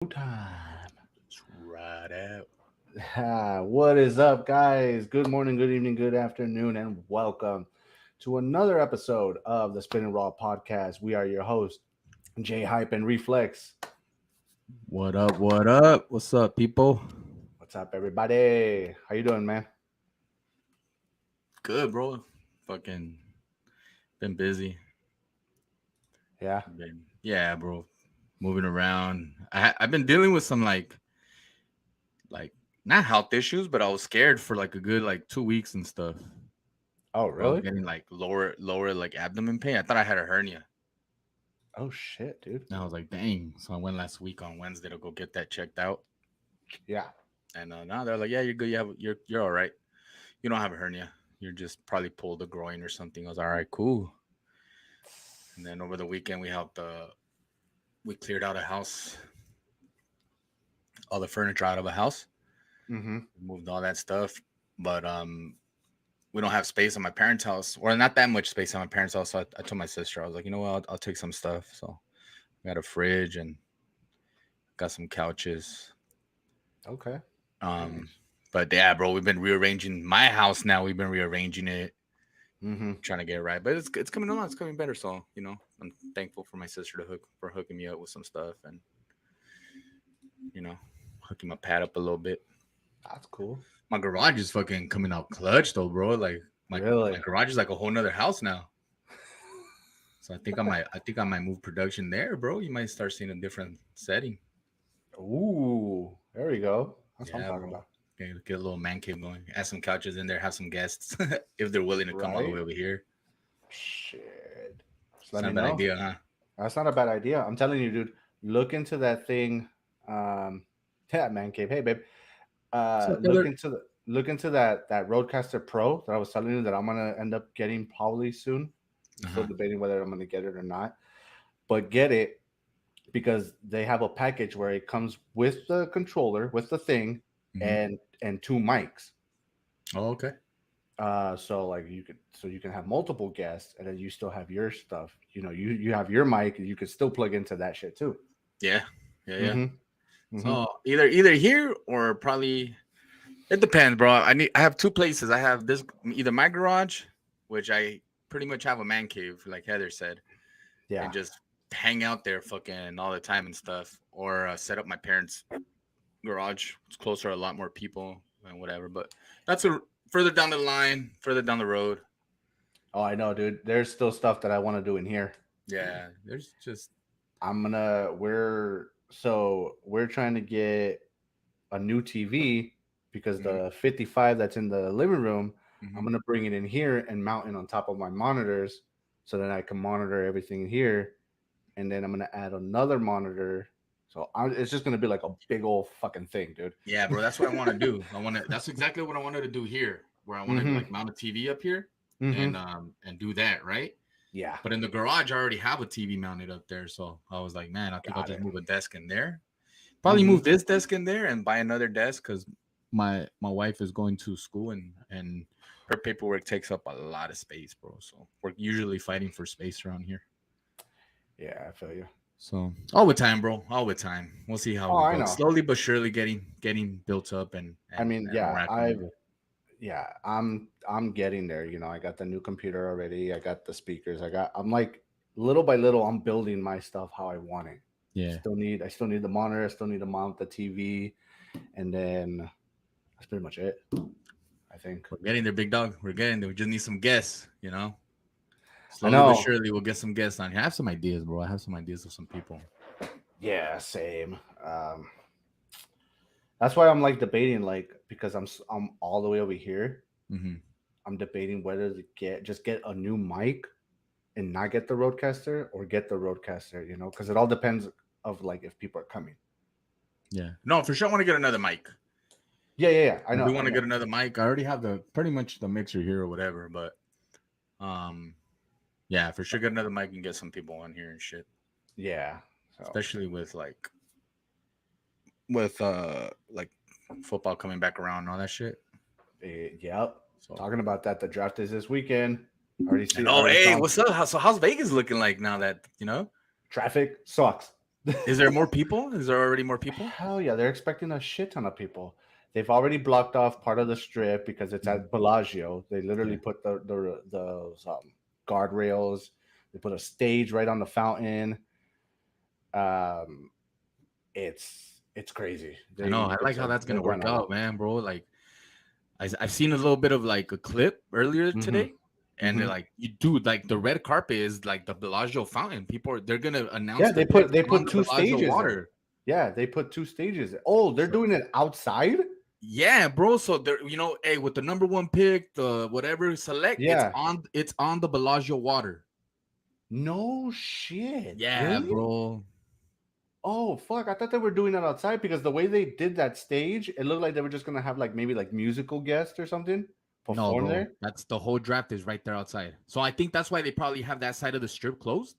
Time. It's right out. What is up, guys? Good morning, good evening, good afternoon, and welcome to another episode of the Spittin Raw podcast. We are your hosts, J Hype and Reflex. What up? What up? What's up, people? What's up, everybody? How you doing, man? Good, bro. Fucking been busy. Yeah. Yeah, bro. Moving around. I've been dealing with some like not health issues, but I was scared for like a good like 2 weeks and stuff. Oh, I was really? getting like lower like abdomen pain. I thought I had a hernia. Oh shit, dude. And I was like, dang. So I went last week on Wednesday to go get that checked out. Yeah. And now they're like, yeah, you're good. You're all right. You don't have a hernia. You're just probably pulled a groin or something. I was all right, cool. And then over the weekend we cleared out a house, all the furniture out of a house, Mm-hmm. moved all that stuff. But we don't have space on my parents' house, or not that much space on my parents' house. So I told my sister, I was like, you know what, I'll take some stuff. So I got a fridge and got some couches. Okay. Um, Nice. but yeah, bro, we've been rearranging my house now. We've been rearranging it, Mm-hmm. trying to get it right. But it's coming along. It's coming better. So I'm thankful for my sister for hooking me up with some stuff and you know hooking my pad up a little bit. That's cool. My garage is fucking coming out clutch though, bro. Like my Really? garage is like a whole nother house now. So I think I might move production there, bro. You might start seeing a different setting. Ooh, there we go. That's what I'm Yeah, talking bro. about. Get a little man cave going. Add some couches in there. Have some guests if they're willing to come all the Right? way over here. Shit. Just It's let not me a bad know. idea, huh? That's not a bad idea. I'm telling you, dude. Look into that thing. Um, yeah, man cave. Hey, babe. What's up, Look brother? into that Roadcaster Pro that I was telling you that I'm gonna end up getting probably soon. I'm Uh still huh. debating whether I'm gonna get it or not, but get it because they have a package where it comes with the controller, with the thing, Hmm. and two mics. Oh, okay. So like you can have multiple guests and then you still have your stuff. You have your mic and you can still plug into that shit too. Yeah, yeah, yeah. Mm-hmm. Mm-hmm. So either here or probably it depends, bro. I have two places. I have this either my garage, which I pretty much have a man cave, like Heather said, Yeah. and just hang out there fucking all the time and stuff, or set up my parents' garage. It's closer, a lot more people and whatever. But that's a further down the line, further down the road. Oh, I know, dude. There's still stuff that I want to do in here. Yeah, there's just We're trying to get a new TV because hmm the 55 that's in the living room, I'm hmm gonna bring it in here and mount it on top of my monitors, so then I can monitor everything here. And then I'm gonna add another monitor. It's just gonna be like a big old fucking thing, dude. yeah, bro. That's what I want to do. I want to. That's exactly what I wanted to do here, where I wanted to Mm-hmm. like mount a TV up here Mm-hmm. and do that right. Yeah. But in the garage, I already have a TV mounted up there, so I was like, man, I think I'll Got just it. move a desk in there. Probably Mm-hmm. move this desk in there and buy another desk because my wife is going to school and her paperwork takes up a lot of space, bro. So we're usually fighting for space around here. Yeah, I feel you. So all with time, bro. All with time. We'll see how Oh, we I go. know. Slowly but surely getting built up and I and, mean, and more acclimated. I'm getting there. I got the new computer already. I got the speakers. I'm like little by little I'm building my stuff how I want it. Yeah. I still need the monitor, I still need to mount the TV, and then that's pretty much it, I think. We're getting there, big dog. We're getting there. We just need some guests. I Slowly but know. surely we'll get some guests on here. I have some ideas, bro. I have some ideas of some people. Yeah, same. That's why I'm like debating like because I'm all the way over here. Hmm. I'm debating whether to get a new mic and not get the Roadcaster or get the Roadcaster, because it all depends of like if people are coming. Yeah. No, for sure I want to get another mic. Yeah, yeah, yeah. I I know, do I want to know. get another mic. I already have the pretty much the mixer here or whatever, but um yeah, for sure get another mic and get some people on here and shit. Yeah. So, Especially with like football coming back around and all that shit. yep. So Talking about that, the draft is this weekend. Already and see, oh already hey, saw what's up? So how's Vegas looking like now that? traffic sucks. Is there more people? Is there already more people? Hell yeah, they're expecting a shit ton of people. They've already blocked off part of the strip because it's Mhm. at Bellagio. They literally Okay. put the those guardrails. They put a stage right on the fountain. Um, it's crazy. I know. I like how that's They're gonna going work all out, out. man, bro. Like I've seen a little bit of like a clip earlier Mm-hmm. today, and they're Mm-hmm. like, you dude, like the red carpet is like the Bellagio fountain. They're gonna Yeah, announce the they dates on put the two Bellagio stages there. water. Yeah, they put two stages. Oh, they're So doing it outside? yeah, bro. So they're hey, with the number one pick, the whatever select, Yeah. it's on the Bellagio water. No shit. Yeah, Really? bro. Oh fuck! I thought they were doing it outside because the way they did that stage, it looked like they were just gonna have like maybe like musical guests or something No, perform bro. there. That's the whole draft is right there outside. So I think that's why they probably have that side of the strip closed.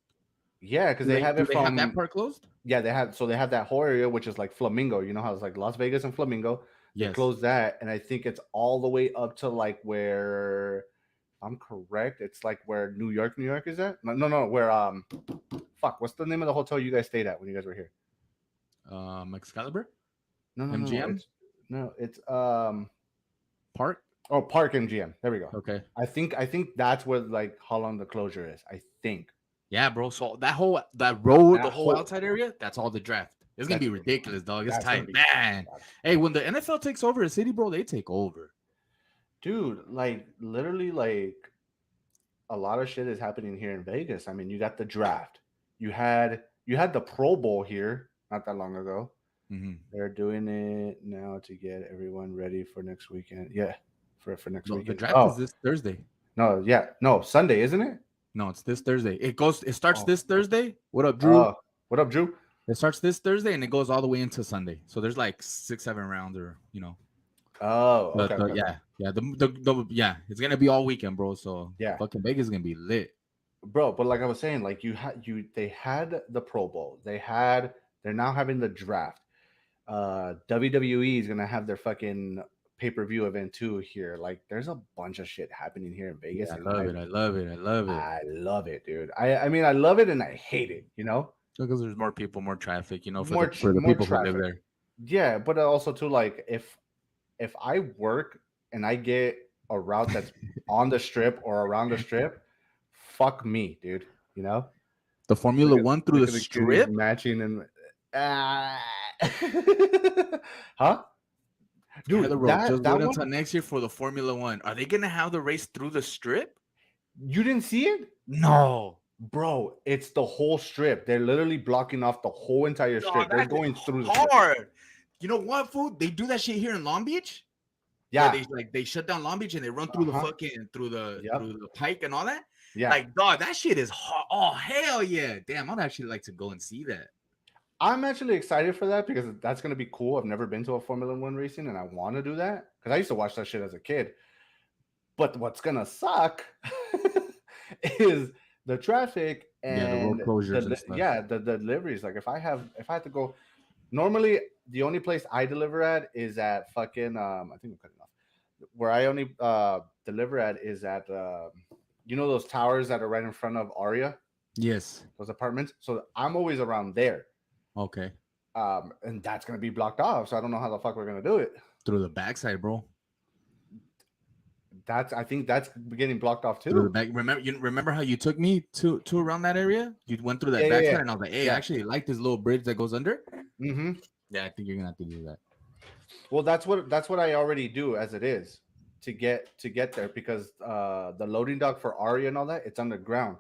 Yeah, because Do they they have do it they have that from part closed? they have they have that whole area which is like Flamingo. You know how it's like Las Vegas and Flamingo. They Yes. closed that, and I think it's all the way up to like where, if I'm correct, it's like where New York is at. No, no, no, where fuck, what's the name of the hotel you guys stayed at when you guys were here? Excalibur? No, no, no, MGM? it's Park? oh, Park MGM. There we go. Okay. I think that's where like how long the closure is. I think Yeah, bro. So that road, the that whole whole outside area, that's all the draft. It's gonna that's be ridiculous, dog. It's that's gonna tight, be man. bad. Hey, when the NFL takes over a city, bro, they take over. Dude. Like literally, like a lot of shit is happening here in Vegas. I mean, you got the draft. You had the Pro Bowl here not that long ago. Mm-hmm. They're doing it now to get everyone ready for next weekend. Yeah, for next No, the weekend. draft is Oh this Thursday. no, yeah, no, Sunday, isn't it? No, it's this Thursday. It starts Oh, this Thursday. What up, Drew? uh, what up, Drew? It starts this Thursday and it goes all the way into Sunday. So there's like 6, 7 rounds, or Oh, okay, okay, okay. yeah, it's gonna be all weekend, bro. So Yeah, fucking Vegas is gonna be lit. bro. But like I was saying, like they had the Pro Bowl. They're now having the draft. WWE is gonna have their fucking pay-per-view event too here. Like, there's a bunch of shit happening here in Vegas, Yeah, and I love it. I love it. I love it. I love it, dude. I mean, I love it and I hate it. You know, Because there's more people, more traffic, more for the more people who live traffic. there. Yeah, but also too, like, if I work and I get a route that's on the strip or around the strip, fuck me, dude. You know, The Formula One through look the at the cuties strip. matching and huh, Heather dude. Road, just That wait one until next year for the Formula One. Are they gonna have the race through the strip? you didn't see it, No. bro. It's the whole strip. They're literally blocking off the whole entire Oh, strip. They're that's going through the strip. hard. You know what, fool? They do that shit here in Long Beach, where Yeah. they shut down Long Beach and they run Uh through the huh. fucking Yep. through the pike and all that. Yeah. Like, dog, that shit is hard. Oh, hell yeah. Damn, I'd actually like to go and see that. I'm actually excited for that because that's going to be cool. I've never been to a Formula One racing and I want to do that because I used to watch that shit as a kid. But what's going to suck is the traffic Yeah, the road and closures and stuff. the deliveries. Like, if I have to go, normally the only place I deliver at is at fucking, I think I'm cutting off. Where I only deliver at is at, you know, those towers that are right in front of Aria, Yes. those apartments. So I'm always around there. Okay. And that's gonna be blocked off. So I don't know how the fuck we're gonna do it. Through the backside, bro. I think that's getting blocked off Through the too. back. Remember how you took me to around that area? You went through that Yeah, yeah, backside, yeah. and I was like, hey, Yeah. I actually like this little bridge that goes under. Mm-hmm. Yeah, I think you're gonna have to do that. Well, that's what I already do as it is to get there because the loading dock for Aria and all that, it's underground.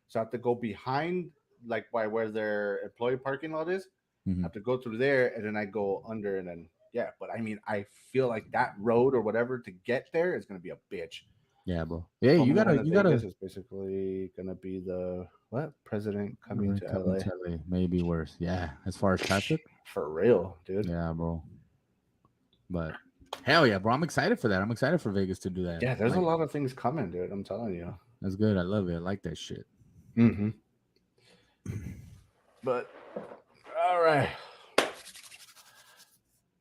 So I have to go behind, like by where their employee parking lot is. I have to go through there and then I go under and then yeah. But I mean, I feel like that road or whatever to get there is gonna be a bitch. Yeah, bro. Yeah, Formula One in you Vegas gotta. is basically gonna be the what president coming to LA Maybe worse. Yeah, as far as traffic. for real, dude. Yeah, bro. But hell yeah, bro. I'm excited for that. I'm excited for Vegas to do that. Yeah, there's a Like, lot of things coming, dude. I'm telling you. that's good. I love it. I like that shit. Mm-hmm. But all right,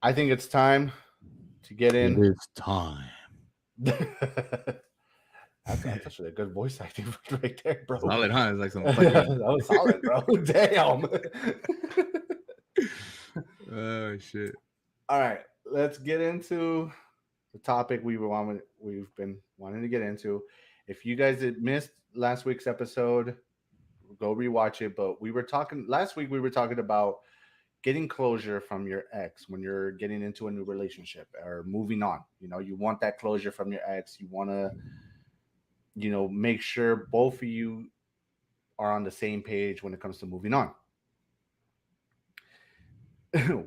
I think it's time to get in. It is time. That's actually a good voice acting right there, bro. Solid, huh? It's like some That fucking was solid, bro. Damn. Oh shit. All right, let's get into the topic we've been wanting to get into. If you guys had missed last week's episode, go rewatch it. But we were talking last week. We were talking about getting closure from your ex when you're getting into a new relationship or moving on. You know, you want that closure from your ex. You want to, make sure both of you are on the same page when it comes to moving on.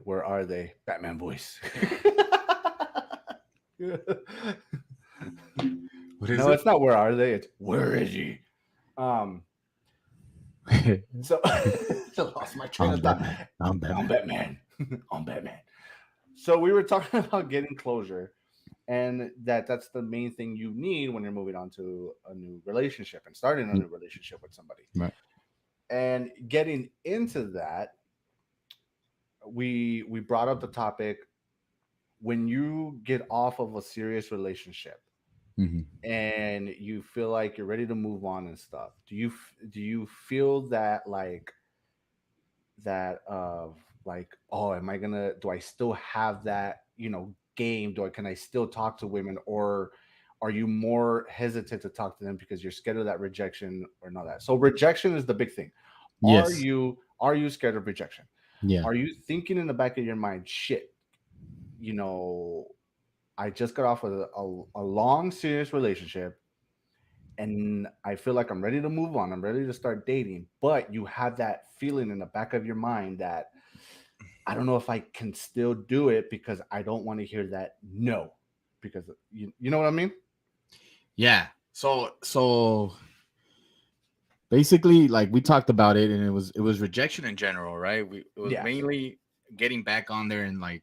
Where are they? Batman voice. What is No, it? it's not where are they? It's where is he? Um, so I lost my train I'm of thought. Batman. I'm I'm Batman. Batman. I'm Batman. So we were talking about getting closure, and that's the main thing you need when you're moving on to a new relationship and starting a new relationship with somebody. Right. And getting into that, we brought up the topic when you get off of a serious relationship Mm-hmm. and you feel like you're ready to move on and stuff. Do you feel that of like, oh, am I gonna, do I still have that, game? Can I still talk to women, or are you more hesitant to talk to them because you're scared of that rejection or not? That, so rejection is the big thing. are Yes. you are you scared of rejection? Yeah. Are you thinking in the back of your mind, shit, you know I just got off with a long serious relationship, and I feel like I'm ready to move on, I'm ready to start dating, but you have that feeling in the back of your mind that I don't know if I can still do it because I don't want to hear that no. Because you know what I mean? Yeah. So basically, like we talked about it, and it was rejection in general, right? It was Yeah. mainly getting back on there, and like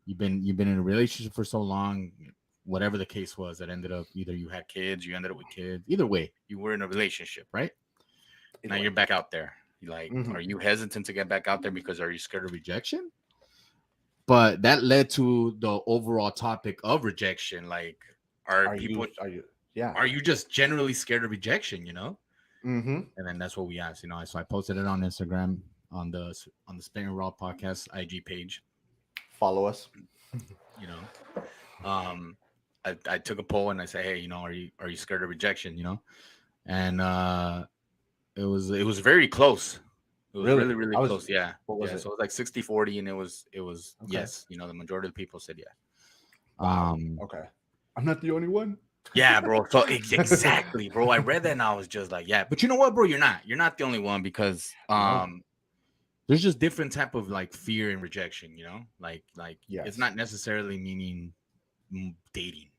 you've been in a relationship for so long, whatever the case was, that ended up either you had kids, you ended up with kids. Either way, you were in a relationship, right? Now Either way. you're back out there. You like, Hmm. are you hesitant to get back out there because are you scared of rejection? But that led to the overall topic of rejection. Like, are people Are you Yeah. are you just generally scared of rejection? Hmm. And then that's what we asked. So I posted it on Instagram on the Spittin Raw podcast IG page. Follow us. You know, I took a poll and I said, hey, are you scared of rejection? And it was very close. It was Really? really really I was close. Yeah, What was yeah. it? So it was like 60-40, and it was Okay. yes. The majority of the people said yeah. Wow. Um, Okay. I'm not the only one. yeah, bro. So exactly, bro. I read that and I was just like, yeah. But you know what, bro? You're not the only one because No. there's just different type of like fear and rejection. Like it's Yes. not necessarily meaning dating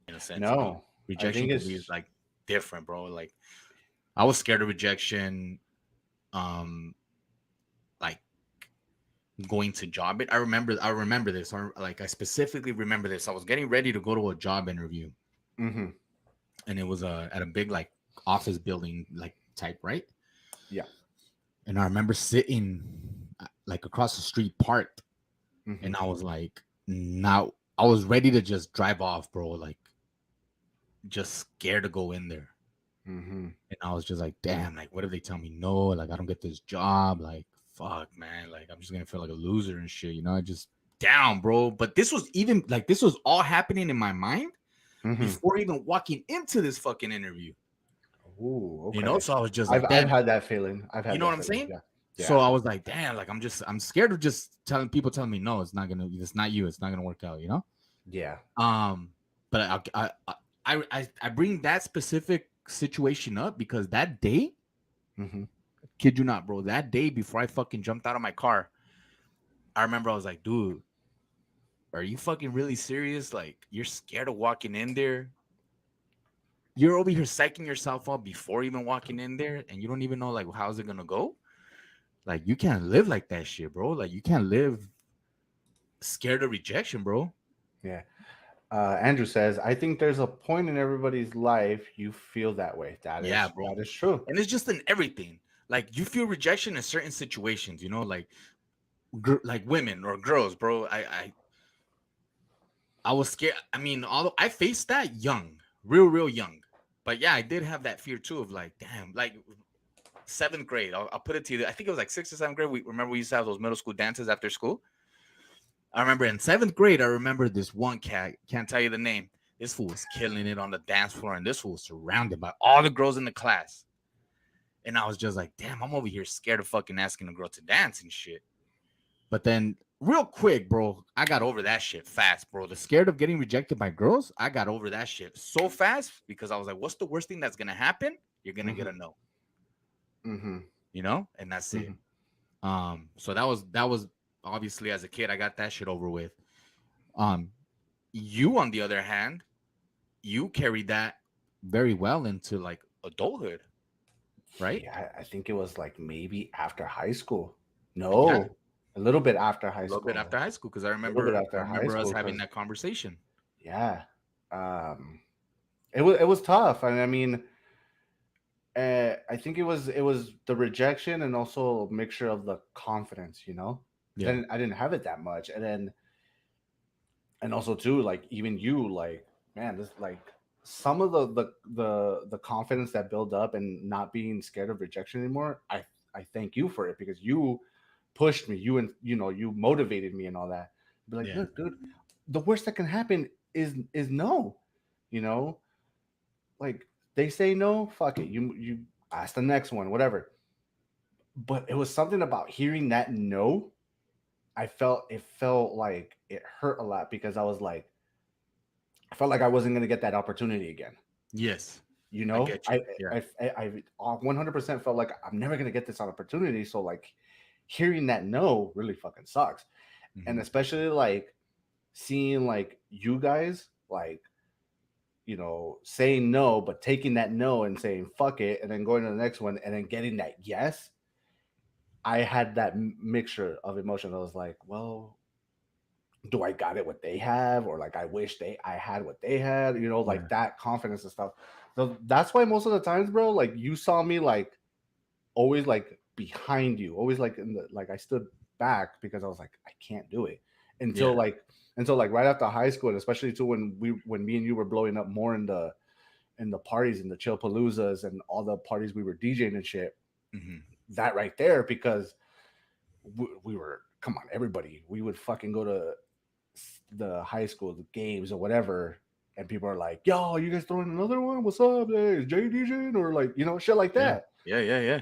in a sense. No. I Rejection think could be it's like different, bro. Like I was scared of rejection. Like going to job it. I remember this, or like I specifically remember this. I was getting ready to go to a job interview, hmm and it was at a big like office building like type, right? yeah. And I remember sitting like across the street parked, hmm and I was like, now I was ready to just drive off, bro. Like just scared to go in there. hmm And I was just like, damn, like what if they tell me no? Like I don't get this job. Like fuck, man. Like I'm just gonna feel like a loser and shit. I just down, bro. But this was all happening in my mind hmm before even walking into this fucking interview. Ooh, okay. So I was just I've like, I've damn, had that feeling. I've you had know what that I'm feeling. saying? Yeah. So Yeah. I was like, damn, like I'm scared of just telling telling me no, it's not you, it's not gonna work out. Yeah. But I bring that specific situation up because that day, hmm kid you not, bro, that day before I fucking jumped out of my car, I remember I was like, dude, are you fucking really serious? Like, you're scared of walking in there? You're over here psyching yourself up before even walking in there, and you don't even know like how's it gonna go? Like, you can't live like that shit, bro. Like, you can't live scared of rejection, bro. Yeah. Andrew says, I think there's a point in everybody's life you feel that way. That Yeah, is bro. that is true. And it's just in everything. Like, you feel rejection in certain situations, like like women or girls, bro. I was scared. I mean, although I faced that young, real young. But yeah, I did have that fear too of like, damn, like seventh grade. I'll put it to you. I think it was like sixth or seventh grade. We remember we used to have those middle school dances after school. I remember in seventh grade, I remember this one cat, can't tell you the name. This fool was killing it on the dance floor, and this fool was surrounded by all the girls in the class. And I was just like, damn, I'm over here scared of fucking asking a girl to dance and shit. But then, real quick, bro, I got over that shit fast, bro. The scared of getting rejected by girls, I got over that shit so fast because I was like, what's the worst thing that's gonna happen? You're gonna get a no, you know, and that's it. So that was obviously as a kid, I got that shit over with. Um, you on the other hand, you carried that very well into like adulthood, right? Yeah, I think it was like maybe after high school. Yeah, No, a little bit after high a little bit school. after high school because I A little bit remember I after high remember us school, having because that conversation. yeah, um, it was tough, and I mean, I think it was the rejection and also a mixture of the confidence, you know. Yeah, Then I didn't have it that much, and also too, like even you, like man, this like some of the confidence that build up and not being scared of rejection anymore. I thank you for it because you pushed me, you and you motivated me and all that. Be like, yeah, look, dude, the worst that can happen is no, you know, like they say no, fuck it, you ask the next one, whatever. But it was something about hearing that no. It felt like it hurt a lot because I felt like I wasn't going to get that opportunity again. yes, You I know, get you. Yeah. I 100% felt like I'm never going to get this opportunity. So like hearing that no really fucking sucks. And Hmm. especially like seeing like you guys like, saying no, but taking that no and saying fuck it and then going to the next one and then getting that yes. I had that mixture of emotion. I was like, well, do I got it what they have, or like I wish I had what they had, like Yeah. that confidence and stuff. So that's why most of the times, bro, like you saw me like always like behind you, always like in the like I stood back because I was like I can't do it until Yeah. like right after high school, and especially too when me and you were blowing up more in the parties and the chill paloozas and all the parties we were DJing and shit. Hmm. That right there, because we were, come on, everybody, we would fucking go to the high school, the games or whatever, and people are like, "Yo, you guys throwing another one? What's up? Hey, is Jay DJing?" Or like, shit like Yeah. that. Yeah. Yeah. Yeah.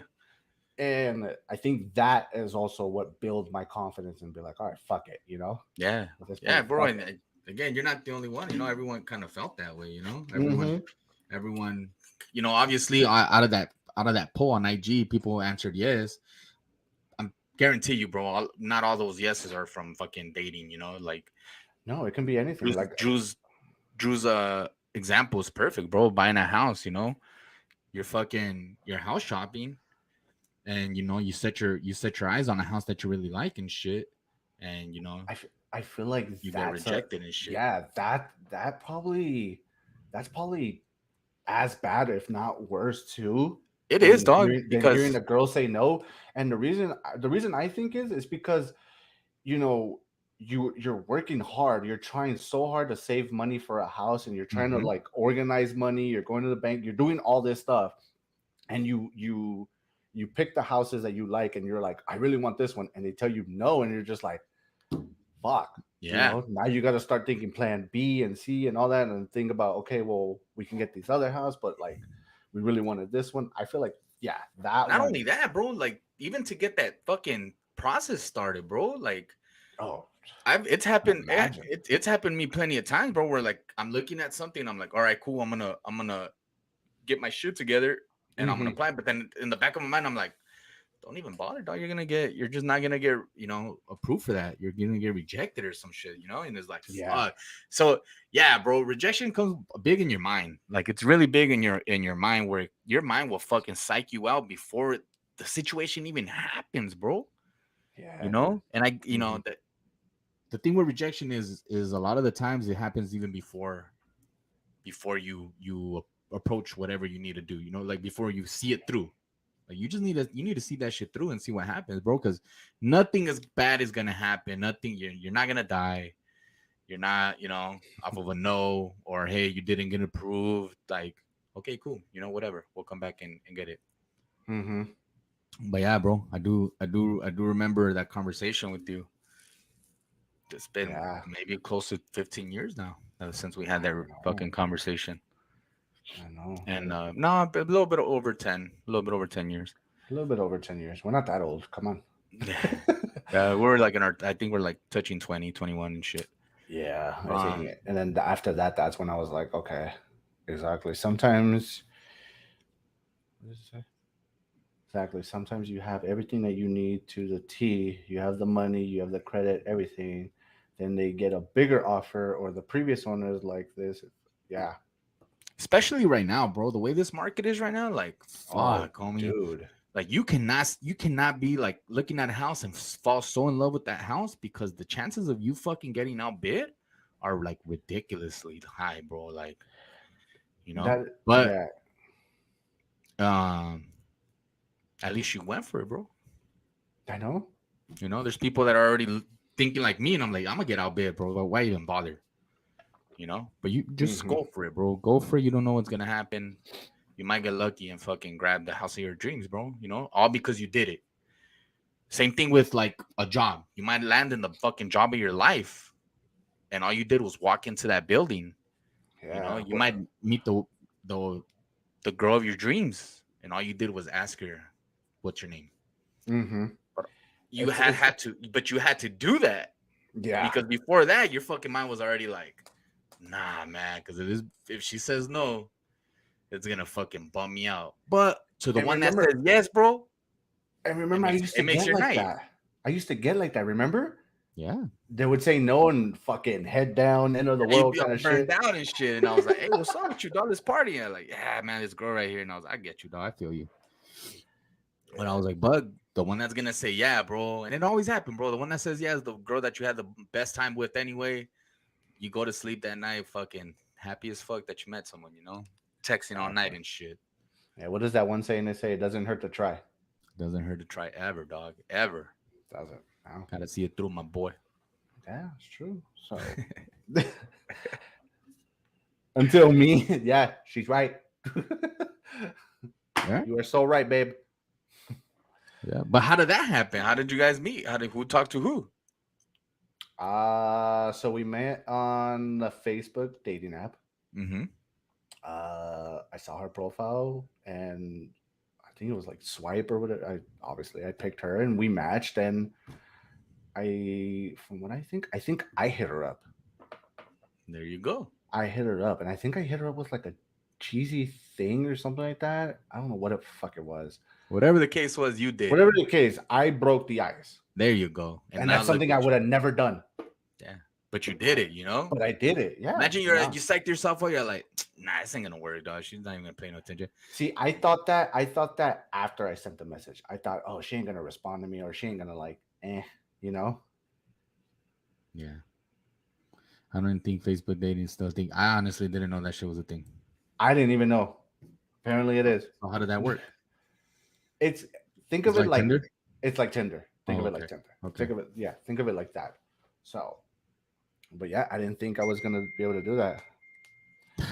And I think that is also what builds my confidence and be like, all right, fuck it, Yeah. at this Yeah, point, bro. fuck And it. again, you're not the only one. Everyone kind of felt that way. Mm-hmm. Everyone. Obviously, out of that poll on IG, people answered yes. I'm guarantee you, bro. Not all those yeses are from fucking dating. Like No, it can be anything. Drew's Like, Drew's Drew's example is perfect, bro. Buying a house. You're house shopping, and you set your eyes on a house that you really like and shit, and I feel like you get that's a rejected and shit. yeah, that's probably as bad, if not worse, too, It is, dog, than hearing because a girl say no. And the reason I think is because you know you're working hard, you're trying so hard to save money for a house, and you're trying to Mhm. like organize money, you're going to the bank, you're doing all this stuff, and you pick the houses that you like, and you're like, I really want this one, and they tell you no, and you're just like, fuck. Yeah. Now you got to start thinking plan B and C and all that, and think about, okay, well, we can get these other house, but like we really wanted this one. I feel like, yeah, that Not only one. that, bro, like even to get that fucking process started, bro, like Oh, I've it's I happened imagine. it's happened to me plenty of times, bro, where like I'm looking at something, I'm like, all right, cool, I'm gonna get my shit together and I'm gonna Hmm. apply. But then in the back of my mind, I'm like, don't even bother, dog. You're just not gonna get, approved for that. You're gonna get rejected or some shit, and it's like, Yeah. fuck. So yeah, bro, rejection comes big in your mind. Like it's really big in your mind, where your mind will fucking psych you out before the situation even happens, bro. Yeah. And Hmm. the thing with rejection is a lot of the times it happens even before you approach whatever you need to do, like before you see it through. Like you need to see that shit through and see what happens, bro, because nothing as bad is gonna happen. Nothing, you're not gonna die. You're not, off of a no, or hey, you didn't get approved. Like, okay, cool, whatever, we'll come back and get it. Hmm. But yeah, bro, I do remember that conversation with you. It's been Yeah, maybe close to 15 years now since we had I that know. fucking conversation. I know. And no, a little bit over 10, a little bit over 10 years. A little bit over 10 years. We're not that old. Come on. We're like in our, I think we're like touching 20, 21 and shit. Yeah, I think. Um, And then after that, that's when I was like, okay, exactly. Sometimes, what does it say? Exactly. Sometimes you have everything that you need to the T. You have the money, you have the credit, everything. Then they get a bigger offer, or the previous owner is like this. Yeah. especially right now, bro, the way this market is right now, like Oh, fuck, homie. dude. Like you cannot be like looking at a house and fall so in love with that house because the chances of you fucking getting outbid are like ridiculously high, bro. Like, you know. That, But yeah, um at least you went for it, bro. I know. There's people that are already thinking like me, and I'm like, I'm gonna get outbid, bro. But why even bother? But you just Hmm. go for it, bro. Go for it. You don't know what's gonna happen. You might get lucky and fucking grab the house of your dreams, bro. All because you did it. Same thing with like a job. You might land in the fucking job of your life, and all you did was walk into that building. Yeah. You might meet the the girl of your dreams, and all you did was ask her, "What's your name?" Mm-hmm. But you It's, had it's, had to, but you had to do that yeah. because before that, your fucking mind was already like, "Nah, man," because if she says no, it's gonna fucking bum me out. But to the And one that remember, says yes, bro, and it remember, I makes used to it makes get your like night. that. I used to get like that. Remember? Yeah. They would say no and fucking head down, end of the And you'd world be all kind of burned shit. out and shit. And I was like, "Hey, what's up with you, dog? This party?" And like, "Yeah, man, this girl right here." And I was like, "I get you, dog. I feel you." And I Yeah. was like, "Bug, the one that's gonna say yeah, bro." And it always happened, bro. The one that says yeah is the girl that you had the best time with anyway. You go to sleep that night, fucking happy as fuck that you met someone, texting all night Exactly. and shit. Yeah. What does that one saying? They say it doesn't hurt to try. Doesn't hurt to try ever, dog. Ever. Does it? No. Gotta see it through, my boy. Yeah, it's true. So until me, yeah, she's right. Yeah. You are so right, babe. Yeah. But how did that happen? How did you guys meet? Who talked to who? So we met on the Facebook dating app. Mm-hmm. I saw her profile and I think it was like swipe or whatever. I picked her and we matched and from what I think I hit her up. There you go. I hit her up and I think I hit her up with like a cheesy thing or something like that. I don't know what the fuck it was. Whatever the case was, you did it. Whatever the case, I broke the ice. There you go. And And now that's look something I at would you. have never done. Yeah. But you did it, But I did it. Yeah. Imagine No. you psyched yourself out. You're like, nah, this ain't gonna work, dog. She's not even gonna pay no attention. See, I thought that after I sent the message. I thought, oh, she ain't gonna respond to me or she ain't gonna like, you know? Yeah. I don't think Facebook dating is still a thing. I honestly didn't know that shit was a thing. I didn't even know. Apparently it is. So how did that work? It's think It's of it like like Tinder? it's like Tinder. Think Oh, of it okay. like Tinder. Okay. Think of it like that. So, but yeah, I didn't think I was gonna be able to do that.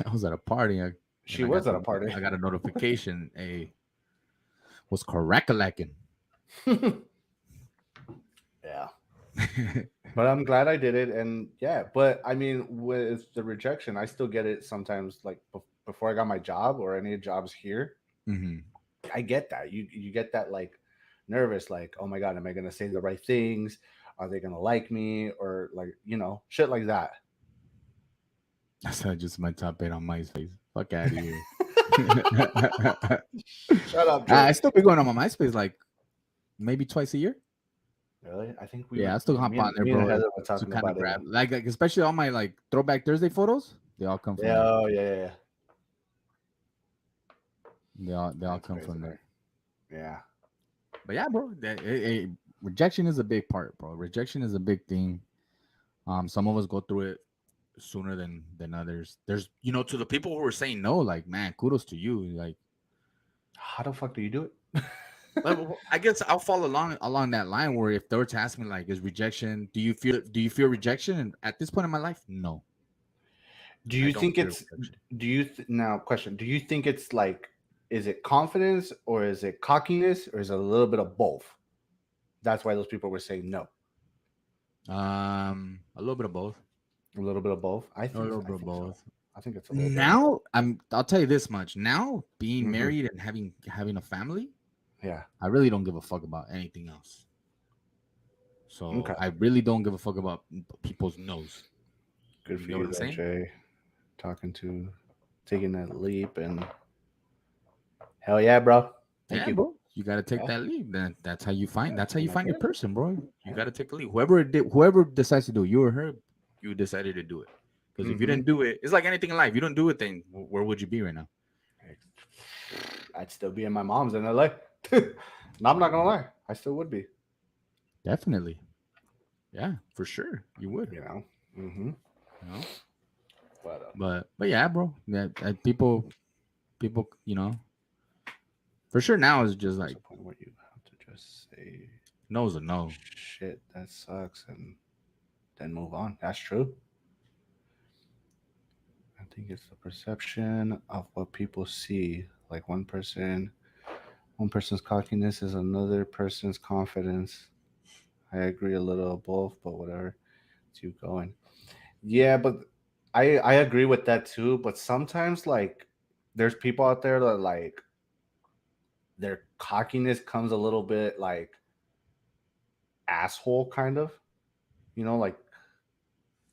I was at a party and She was at a party. I got a notification. Hey, was correct lacking. Yeah. But I'm glad I did it, and yeah. But I mean, with the rejection, I still get it sometimes. Like before I got my job or any jobs here, Mm-hmm. I get that. You get that like nervous, like oh my god, am I gonna say the right things? Are they gonna like me or like shit like that? That's not just my top 8 on MySpace. Fuck out of here. Shut up, Jay. I still be going on my MySpace like maybe twice a year. Really? I think Yeah, I still hop on there, me and bro. Heather were To talking kind of about it. grab, like especially all my like Throwback Thursday photos. They all come from Yeah, there. oh yeah. They all That's come crazy, from man. there. Yeah. But yeah, bro, rejection is a big part, bro. Rejection is a big thing. Some of us go through it sooner than others. There's, to the people who are saying no, like, man, kudos to you. Like, How the fuck do you do it? well, I guess I'll follow along that line where if they were to ask me like, is rejection? Do you feel rejection? And at this point in my life, no, Do I you don't think fear it's rejection. now question, do you think it's like is it confidence or is it cockiness or is it a little bit of both? That's why those people were saying no. A little bit of both. A little bit of both. A little I bit of think so. both. I think it's a little bit of both. Now I'll tell you this much. Now being Hmm. married and having a family, Yeah. I really don't give a fuck about anything else. So Okay. I really don't give a fuck about people's nose. Good You for get what you I'm though, saying? Jay. Taking that leap and hell yeah, bro. Thank Yeah, you. bro. You gotta take Yeah. that lead. That's how you find. That's how you And I find your did. person, bro. You Yeah. gotta take the lead. Whoever decides to do it, you or her, you decided to do it. Because if you Mm-hmm. didn't do it, it's like anything in life. You don't do it, then where would you be right now? I'd still be in my mom's in LA. No, I'm not gonna lie. I still would be. Definitely. Yeah, for sure. You would. You know. Mm-hmm. You know. But But yeah, bro. That people, for sure now is just there's like a point where you have to just say no's a no. shit that sucks and then move on. That's true. I think it's the perception of what people see. Like one person's cockiness is another person's confidence. I agree a little of both, but whatever. Let's keep going. Yeah, but I agree with that too. But sometimes like there's people out there that like their cockiness comes a little bit like asshole kind of,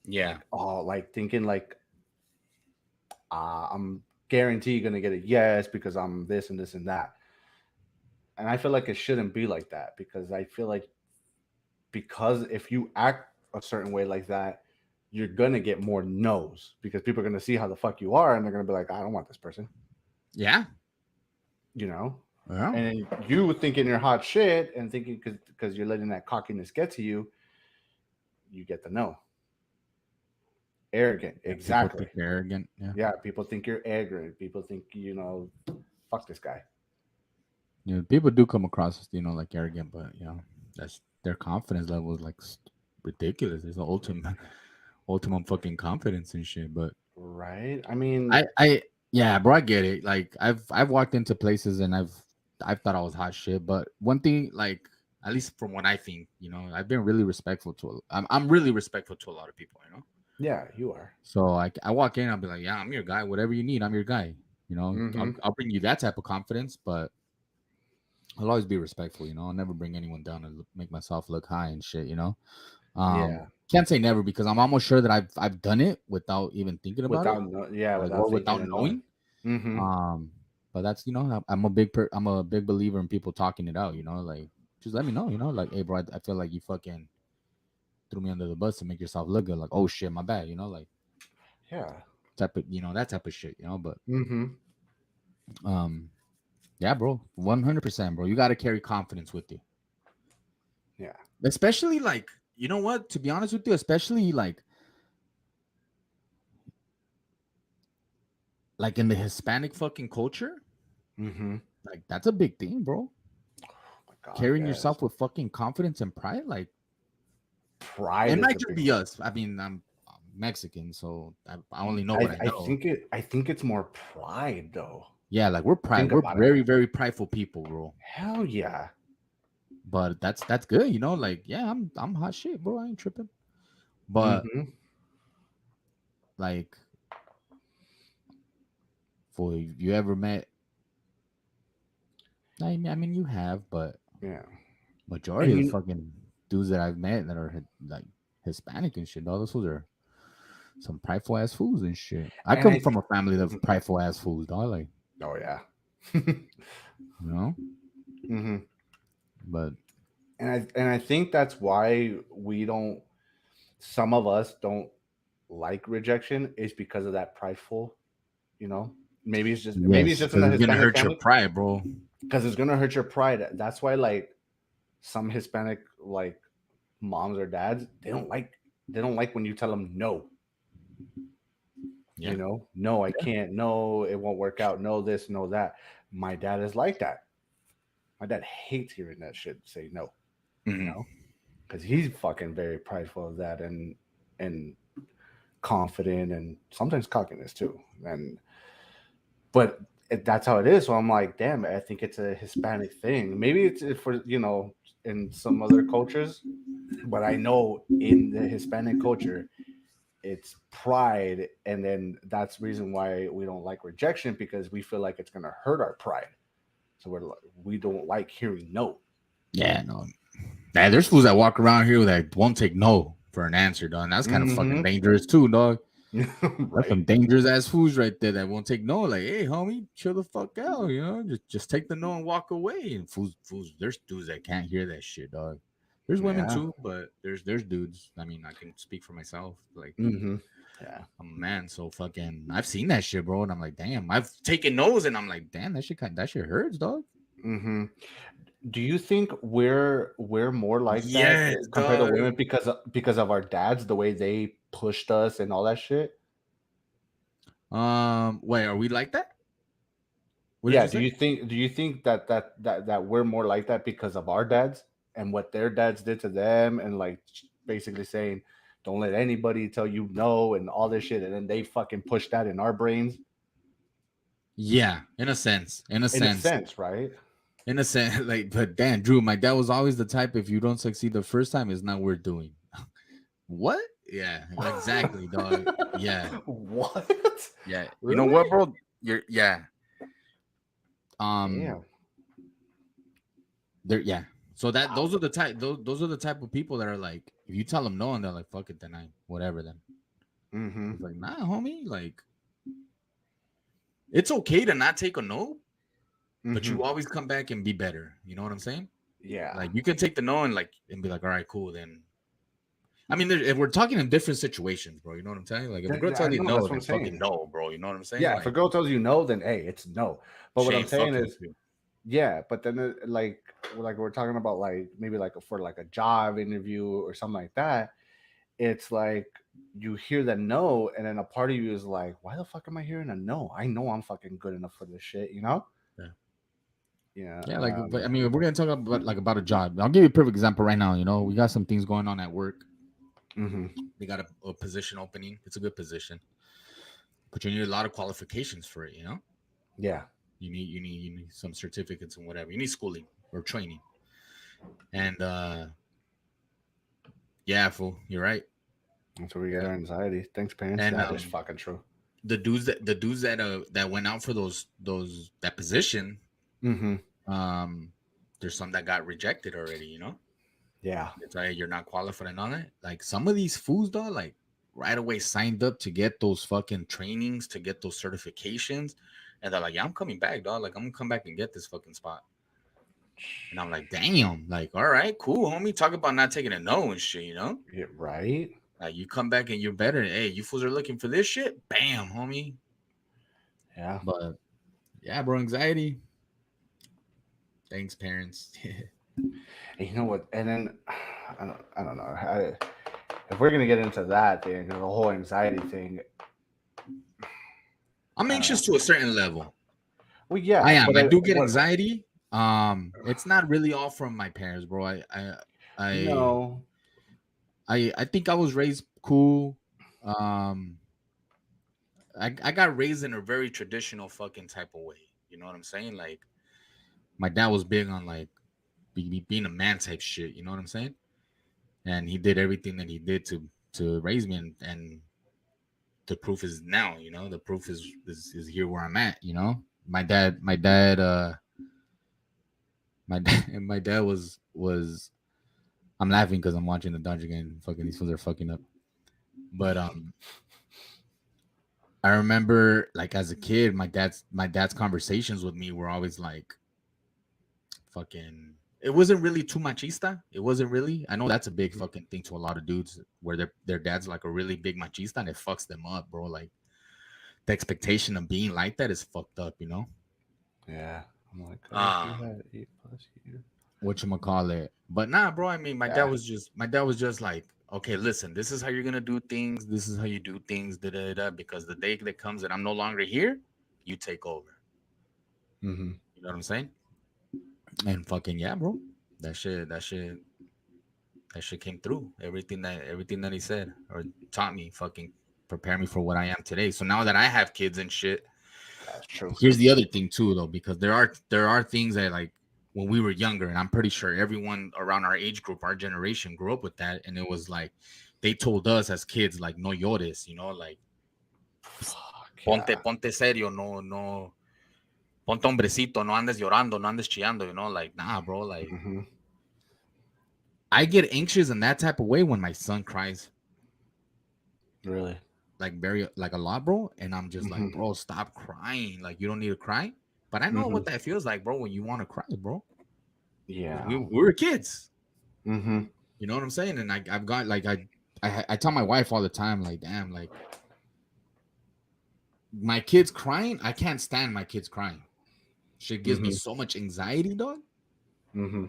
Yeah. like thinking like I'm guaranteed gonna get a yes because I'm this and this and that. And I feel like it shouldn't be like that because I feel like because if you act a certain way like that, you're gonna get more no's because people are gonna see how the fuck you are and they're gonna be like, I don't want this person, Yeah. you know. Yeah. And then you thinking you're hot shit and thinking because you're letting that cockiness get to you, you get the no. Arrogant, Yeah. People exactly. think they're arrogant. Yeah. Yeah, people think you're arrogant. People think fuck this guy. People do come across as like arrogant, but that's their confidence level is like ridiculous. It's the ultimate fucking confidence and shit. But Right? I mean, I yeah, bro, I get it. Like I've walked into places and I've thought I was hot shit. But one thing, like at least from what I think, I've been really respectful to. I'm really respectful to a lot of people. yeah, you are. So I walk in, I'll be like, yeah, I'm your guy. Whatever you need, I'm your guy. Mm-hmm. I'll bring you that type of confidence, but I'll always be respectful. I'll never bring anyone down and make myself look high and shit. Yeah. Can't say never because I'm almost sure that I've done it without even thinking about it, Without or thinking without and knowing. knowing. Mm-hmm. But that's I'm a big believer in people talking it out. Like just let me know. Like hey bro, I feel like you fucking threw me under the bus to make yourself look good. Like oh shit, my bad. Like Yeah. type of that type of shit. But Mm-hmm. um yeah, bro, 100%, bro. You got to carry confidence with you, Yeah. especially like you know what. To be honest with you, especially like in the Hispanic fucking culture, Mm-hmm. like that's a big thing, bro. Oh my God, Carrying yes. yourself with fucking confidence and pride, like Pride it is might the just big be one. us. I mean, I'm Mexican, so I only know what I I know. think it's more pride though. Yeah, like we're Think we're about it. very very prideful people, bro. Hell yeah. But that's good, Like yeah, I'm hot shit, bro. I ain't tripping. But Mm-hmm. like, for you ever met? I mean, you have, but Yeah. majority And of the fucking dudes that I've met that are like Hispanic and shit, all those fools are some prideful ass fools and shit. I and come I from a family of Mhm. prideful ass fools, dog. Like, Oh yeah. you know, Mm-hmm. but And I think that's why we don't. Some of us don't like rejection is because of that prideful. You know, maybe it's yes, just in because the it's gonna Hispanic hurt your family pride, bro. because it's gonna hurt your pride. That's why like some Hispanic like moms or dads they don't like when you tell them no. Yeah, No, I can't. No, it won't work out. No, this, no, that. My dad is like that. My dad hates hearing that shit say no, you hmm know, because he's fucking very prideful of that and confident and sometimes cockiness too. And but that's how it is. So I'm like, damn, I think it's a Hispanic thing. Maybe it's for in some other cultures, but I know in the Hispanic culture, it's pride, and then that's the reason why we don't like rejection, because we feel like it's gonna hurt our pride. So we don't like hearing no. Yeah, no. Nah, there's fools that walk around here that won't take no for an answer, dog. And that's kind of fucking Mm-hmm. dangerous too, dog. That's Right. some dangerous ass fools right there that won't take no. Like, hey, homie, chill the fuck out, just take the no and walk away. And fools, there's dudes that can't hear that shit, dog. There's women Yeah. too, but there's dudes. I mean, I can speak for myself. Like, Mm-hmm. Yeah. I'm a man, so fucking, I've seen that shit, bro. And I'm like, damn, I've taken no's, and I'm like, damn, that shit hurts, dog. Mm-hmm. Do you think we're more like that Yes, compared to dog. women because of our dads, the way they pushed us and all that shit? Wait, are we like that? What did Yeah. you say? Do you think that we're more like that because of our dads and what their dads did to them, and like basically saying, "Don't let anybody tell you no," and all this shit, and then they fucking push that in our brains. Yeah, in a sense, In a sense, right? like, but damn, Drew, my dad was always the type. If you don't succeed the first time, it's not worth doing. What? Yeah, exactly, dog. Yeah, What? yeah. You know what, Really? bro? You're yeah. Um, Damn. there. Yeah. So that How? those are the type. Those are the type of people that are like, if you tell them no, and they're like, fuck it, then I whatever. Then Mm-hmm. it's like, nah, homie. Like, it's okay to not take a no, but Mm-hmm. you always come back and be better. You know what I'm saying? Yeah. Like, you can take the no and be like, all right, cool, then. I mean, if we're talking in different situations, bro, you know what I'm saying? Like, if a girl I tells you know, no, that's what I'm then fucking saying. no, bro. You know what I'm saying? Yeah, if a Like, girl tells you no, then hey, it's no. But she what I'm ain't saying fucking with is, you. yeah, but then like we're talking about, like maybe like for like a job interview or something like that, it's like you hear the no, and then a part of you is like, why the fuck am I hearing a no? I know I'm fucking good enough for this shit, you know? Yeah. Yeah. Yeah, like, but I mean, if we're gonna talk about like about a job, I'll give you a perfect example right now. We got some things going on at work. Mm-hmm. They got a position opening. It's a good position, but you need a lot of qualifications for it. Yeah. You need some certificates and whatever. You need schooling or training. And yeah, fool, you're right. That's where we You're get right. our anxiety. Thanks, parents. And That is fucking true. the dudes that went out for those that position, Mm-hmm. um, there's some that got rejected already. Yeah. It's like you're not qualified and all that. Like some of these fools, though, like right away signed up to get those fucking trainings, to get those certifications, and they're like, "Yeah, I'm coming back, dog. Like I'm gonna come back and get this fucking spot." And I'm like, "Damn, like all right, cool, homie. Talk about not taking a no and shit. Yeah, right? Like you come back and you're better. Hey, you fools are looking for this shit. Bam, homie." Yeah. But yeah, bro, anxiety. Thanks, parents. And you know what? And then I don't know. If we're gonna get into that thing, the whole anxiety thing, I'm I don't anxious know. to a certain level. Well, I yeah, am. but I do get what? anxiety. It's not really all from my parents, bro. I No. I think I was raised cool. Um, I got raised in a very traditional fucking type of way. You know what I'm saying? Like my dad was big on like being a man type shit. You know what I'm saying? And he did everything that he did to raise me, and the proof is now. The proof is here where I'm at. My dad was. I'm laughing because I'm watching the Dodger game. Fucking these fools are fucking up. But I remember like as a kid, my dad's conversations with me were always like fucking. It wasn't really too machista. It wasn't really. I know that's a big fucking thing to a lot of dudes where their dad's like a really big machista and it fucks them up, bro. Like the expectation of being like that is fucked up. Yeah. I'm like, if you Um, had 8 plus years. Whatchamacallit. But nah, bro. I mean, my dad Yeah. was just like, okay, listen, this is how you're gonna do things. This is how you do things. Da da da. Because the day that comes that I'm no longer here, you take over. Mm-hmm. You know what I'm saying? And fucking yeah, bro. That shit came through. Everything that he said or taught me, fucking prepare me for what I am today. So now that I have kids and shit, That's true. Here's the other thing too, though, because there are things that like when we were younger, and I'm pretty sure everyone around our age group, our generation, grew up with that, and it was like they told us as kids, like no llores, like Fuck ponte yeah. ponte serio, no ponte hombrecito, no andes llorando, no andes chillando, like nah, bro, like Hmm. I get anxious in that type of way when my son cries. Really. Like very like a lot, bro. And I'm just like, Hmm. bro, stop crying. Like you don't need to cry. But I know Hmm. what that feels like, bro, when you want to cry, bro. We, Yeah. we were kids. Hmm. You know what I'm saying? And I've got like I tell my wife all the time, like, damn, like my kids crying, I can't stand my kids crying. Shit gives me Hmm. so much anxiety, dog. Hmm.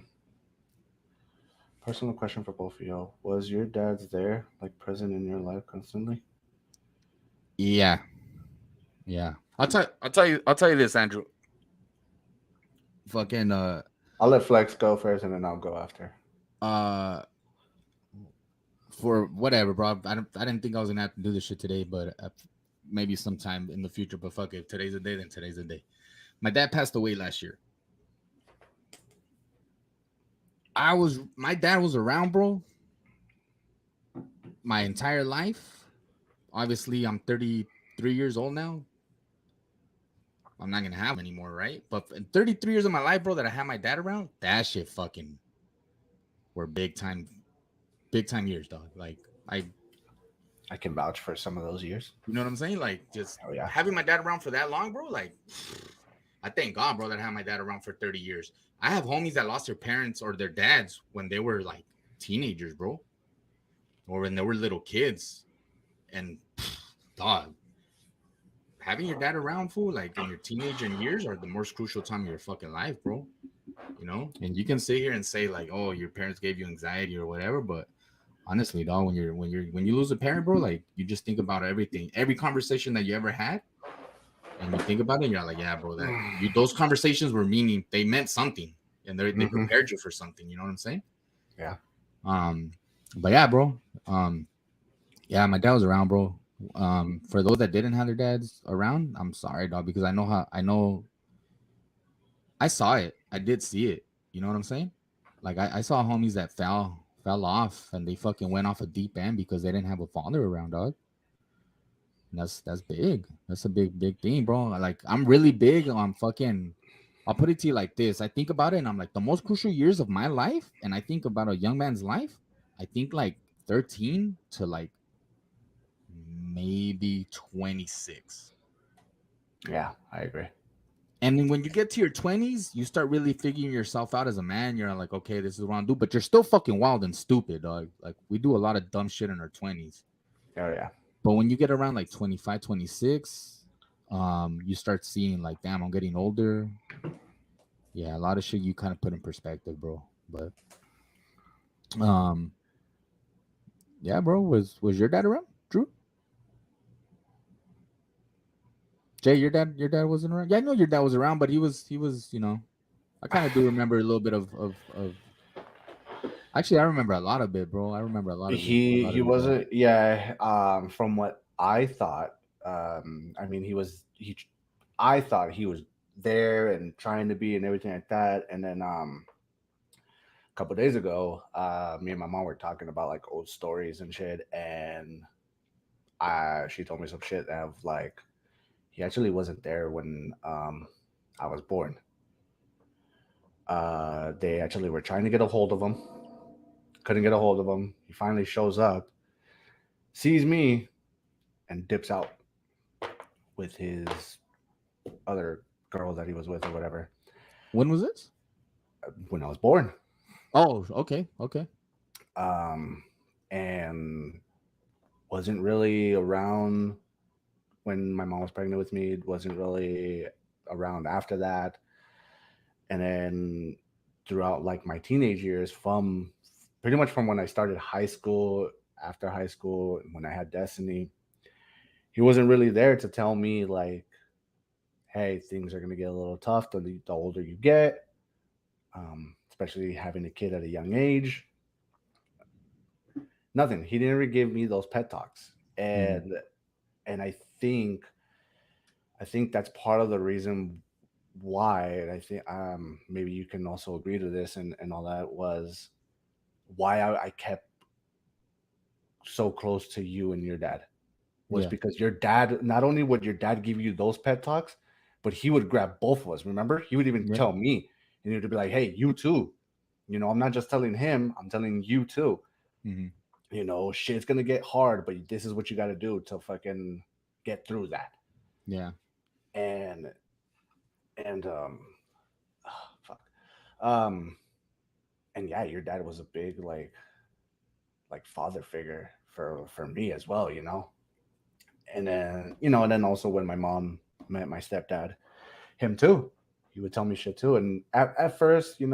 Personal question for both of y'all. Was your dad's there, like present in your life constantly? Yeah, yeah. I'll tell you this, Andrew. Fucking I'll let Flex go first and then I'll go after. uh for whatever, bro. I didn't think I was gonna have to do this shit today, but maybe sometime in the future. But fuck it, if today's the day, then today's the day. My dad passed away last year. My dad was around, bro, my entire life. Obviously, I'm 33 years old now. I'm not gonna have him anymore, right? But in 33 years of my life, bro, that I had my dad around, that shit fucking were big time years, dog. Like I, I can vouch for some of those years. you know what I'm saying? Like just Oh yeah. having my dad around for that long, bro. Like I thank God, bro, that I had my dad around for 30 years. I have homies that lost their parents or their dads when they were like teenagers, bro, or when they were little kids. And dog, having your dad around, fool, like in your teenager years are the most crucial time of your fucking life, bro. And you can sit here and say like, oh, your parents gave you anxiety or whatever, but honestly, dog, when you lose a parent, bro, like you just think about everything, every conversation that you ever had, and you think about it, and you're like, yeah, bro, that you those conversations were meaning they meant something, and they Hmm. prepared you for something. You know what I'm saying? Yeah. Um, but yeah, bro. Yeah, my dad was around, bro. For those that didn't have their dads around, I'm sorry, dog, because I saw it. I did see it. You know what I'm saying? Like I saw homies that fell off and they fucking went off a deep end because they didn't have a father around, dog. And that's big. That's a big thing, bro. Like I'm really big on fucking. I'll put it to you like this. I think about it and I'm like the most crucial years of my life, and I think about a young man's life. I think like 13 to like maybe 26. Yeah, I agree. And then when you get to your 20s, you start really figuring yourself out as a man. You're like, okay, this is what I'm doing, but you're still fucking wild and stupid, dog. Like we do a lot of dumb shit in our 20s. Oh yeah. But when you get around like 25, 26, you start seeing like, damn, I'm getting older. Yeah, a lot of shit you kind of put in perspective, bro. But um, yeah, bro, was your dad around? Drew? Jay, your dad wasn't around? Yeah, I know your dad was around, but he was, I kind of do remember a little bit of actually, I remember a lot of it, bro. I remember a lot He of your dad. wasn't. Yeah. From what I thought, I mean, I thought he was there and trying to be and everything like that. And then a couple days ago, me and my mom were talking about like old stories and shit, and she told me some shit of like he actually wasn't there when I was born. They actually were trying to get a hold of him, couldn't get a hold of him. He finally shows up, sees me, and dips out with his other girl that he was with or whatever When was this? when I was born. Oh, okay, okay. Um, and wasn't really around when my mom was pregnant with me. Wasn't really around after that. And then throughout like my teenage years, from pretty much from when I started high school, after high school, when I had Destiny, he wasn't really there to tell me like, hey, things are gonna get a little tough the older you get, especially having a kid at a young age. Nothing. He didn't really give me those pet talks, Mm, and I think I think that's part of the reason why, and I think maybe you can also agree to this and all that was why I kept so close to you and your dad was Yeah. because your dad, not only would your dad give you those pet talks, but he would grab both of us. Remember, he would even Yeah. tell me, and he would be like, "Hey, you too. You know, I'm not just telling him, I'm telling you too. Hmm. You know, shit's gonna get hard, but this is what you got to do to fucking get through that." Yeah. And and fuck, um, and yeah, your dad was a big like father figure for me as well. You know, and then and then also when my mom met my stepdad, him too. He would tell me shit too. And at first, it's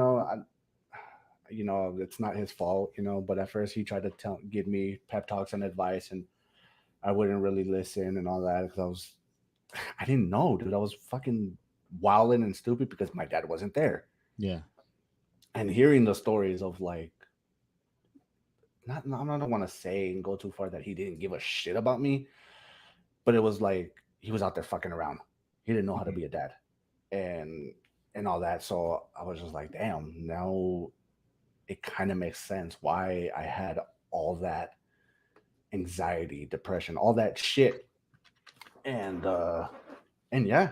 not his fault, but at first he tried to give me pep talks and advice, and I wouldn't really listen and all that because I didn't know, dude. I was fucking wilding and stupid because my dad wasn't there. Yeah. And hearing the stories of like, I don't want to say and go too far that he didn't give a shit about me, but it was like he was out there fucking around. He didn't know how to Hmm. be a dad, and and all that. So I was just like, damn. Now it kind of makes sense why I had all that anxiety, depression, all that shit, and yeah.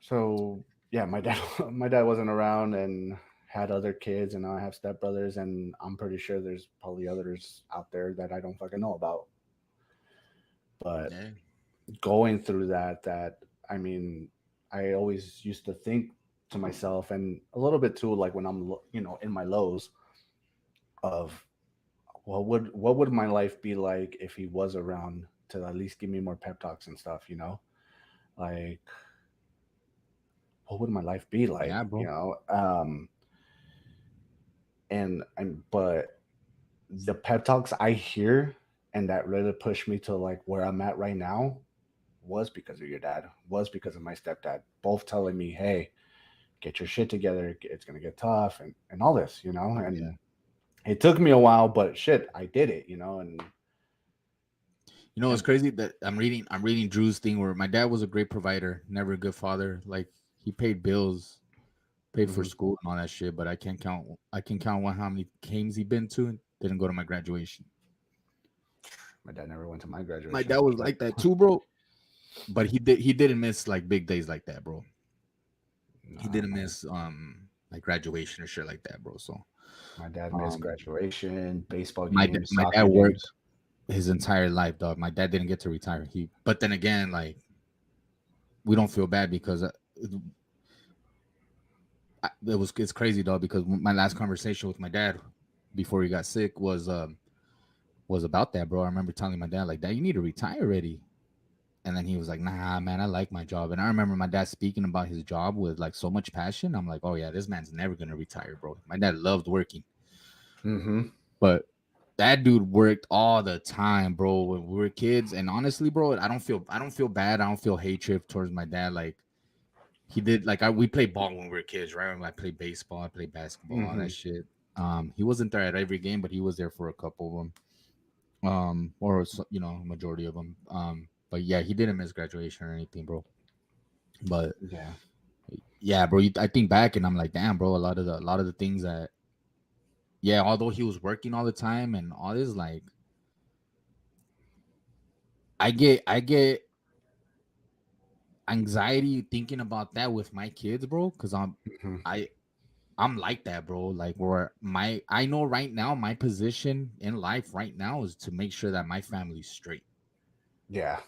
So yeah, my dad my dad wasn't around and had other kids, and now I have stepbrothers, and I'm pretty sure there's probably others out there that I don't fucking know about. But Yeah. going through that I mean, I always used to think to myself, and a little bit too, like when I'm in my lows of what would my life be like if he was around to at least give me more pep talks and stuff, like what would my life be like, Yeah, bro. and but the pep talks I hear and that really pushed me to like where I'm at right now was because of your dad, was because of my stepdad, both telling me, hey, get your shit together, it's gonna get tough, and all this, and Yeah. it took me a while, but shit, I did it, You know, it's and crazy that I'm reading Drew's thing where my dad was a great provider, never a good father. Like he paid bills, paid for mhm. school and all that shit, but I can count how many games he been to and didn't go to my graduation. My dad never went to my My graduation, dad was but like that too, bro. But he didn't miss like big days like that, bro. He nah, didn't miss like graduation or shit like that, bro. So my dad missed um graduation, baseball my games, my dad soccer worked games. his entire life, dog. My dad didn't get to retire. But then again, like we don't feel bad because it's crazy, dog. Because my last conversation with my dad before he got sick was about that, bro. I remember telling my dad like, "Dad, you need to retire already." And then he was like, "Nah, man, I like my job." And I remember my dad speaking about his job with like so much passion. I'm like, "Oh yeah, this man's never gonna retire, bro." My dad loved working, Mm-hmm. but that dude worked all the time, bro. When we were kids, and honestly, bro, I don't feel bad. I don't feel hatred towards my dad. Like he did, like we played ball when we were kids, right? I played baseball, I played basketball, all Mm-hmm. that shit. He wasn't there at every game, but he was there for a couple of them. Majority of them. But yeah, he didn't miss graduation or anything, bro. But Yeah. yeah, bro, I think back and I'm like, damn, bro, a lot of the things that, yeah, although he was working all the time and all this, like, I get anxiety thinking about that with my kids, bro, because Mm-hmm. I I'm like that, bro. Like where I know right now my position in life right now is to make sure that my family's straight. Yeah.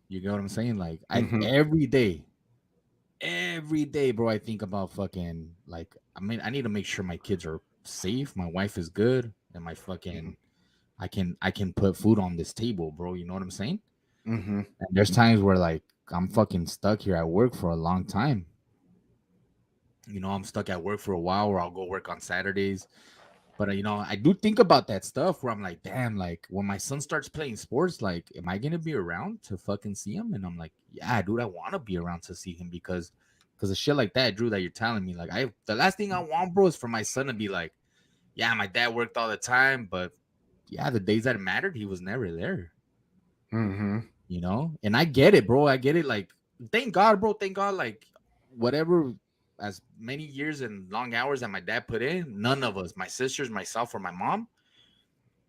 You get what I'm saying? Like Mm-hmm. every day, bro, I think about fucking like I need to make sure my kids are safe, my wife is good, and my Mm-hmm. fucking I can put food on this table, bro. You know what I'm saying? Mm-hmm. And there's times where like I'm fucking stuck here at work for a long time. I'm stuck at work for a while, or I'll go work on Saturdays. But I do think about that stuff where I'm like, damn, like when my son starts playing sports, like, am I gonna be around to fucking see him? And I'm like, yeah, dude, I want to be around to see him because of shit like that, Drew, that you're telling me. Like, the last thing I want, bro, is for my son to be like, yeah, my dad worked all the time, but yeah, the days that it mattered, he was never there. Mm-hmm. you know. And I get it, bro. I get it. Like, thank God, bro. Thank God. Like, whatever, as many years and long hours that my dad put in, none of us, my sisters, myself, or my mom,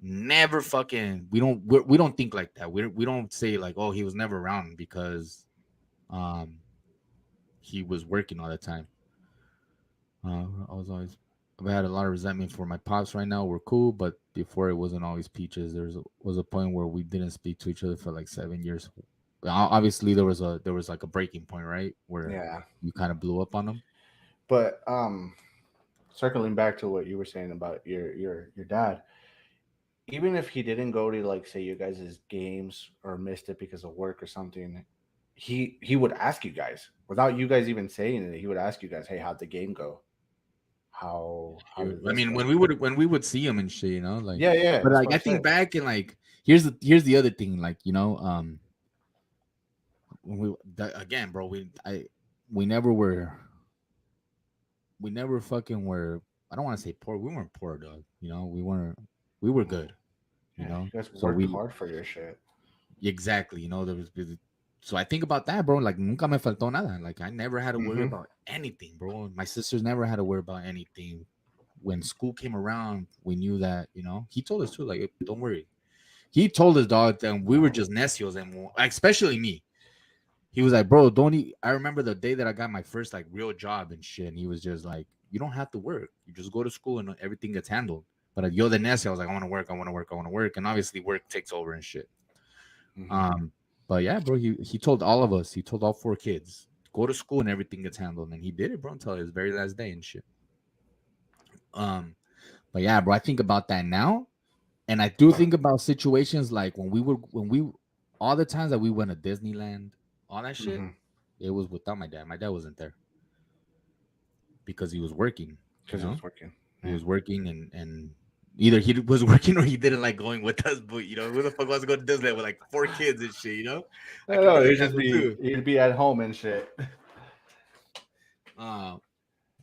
never fucking. We don't think like that. We don't say like, oh, he was never around because um he was working all the time. I was always, I've had a lot of resentment for my pops. Right now we're cool, but before it wasn't always peaches. Was a point where we didn't speak to each other for like 7 years. Obviously there was like a breaking point, right, where Yeah. you kind of blew up on them. But circling back to what you were saying about your dad, even if he didn't go to like say you guys' games or missed it because of work or something, he would ask you guys without you guys even saying it. He would ask you guys, "Hey, how'd the game go? How did I this mean, go?" when we would see him and shit, you know, like, Yeah, yeah, but that's like what I I'm saying. think back and like here's the other thing, like, you know, when again, bro, we never were, we never fucking were. I don't want to say poor. We weren't poor, dog. You know, we weren't. We were good. You Yeah, know, you guys so worked we hard for your shit. exactly. You know, there was. So I think about that, bro. Like nunca me faltó nada. Like I never had to worry Mm-hmm. about anything, bro. My sisters never had to worry about anything. When school came around, we knew that. You know, he told us too. Like, "Hey, don't worry." He told us, dog, that we were just necios, and especially me. He was like, bro, don't I remember the day that I got my first like real job and shit. And he was just like, you don't have to work. You just go to school and everything gets handled. But yo, the next, I was like, I want to work, I want to work, I want to work. And obviously work takes over and shit. Mm-hmm. Um, but yeah, bro, he told all of us, he told all four kids, go to school and everything gets handled. And he did it, bro, until his very last day and shit. Um, but yeah, bro, I think about that now. And I do think about situations like when we all the times that we went to Disneyland, all that shit, Mm-hmm. it was without my dad. My dad wasn't there because he was working. You Because it know, was working. he Yeah. was working, and either he was working or he didn't like going with us. But you know, who the fuck wants to go to Disneyland with like four kids and shit? You know, I No, could no, barely handle two. he'd be at home and shit. Uh,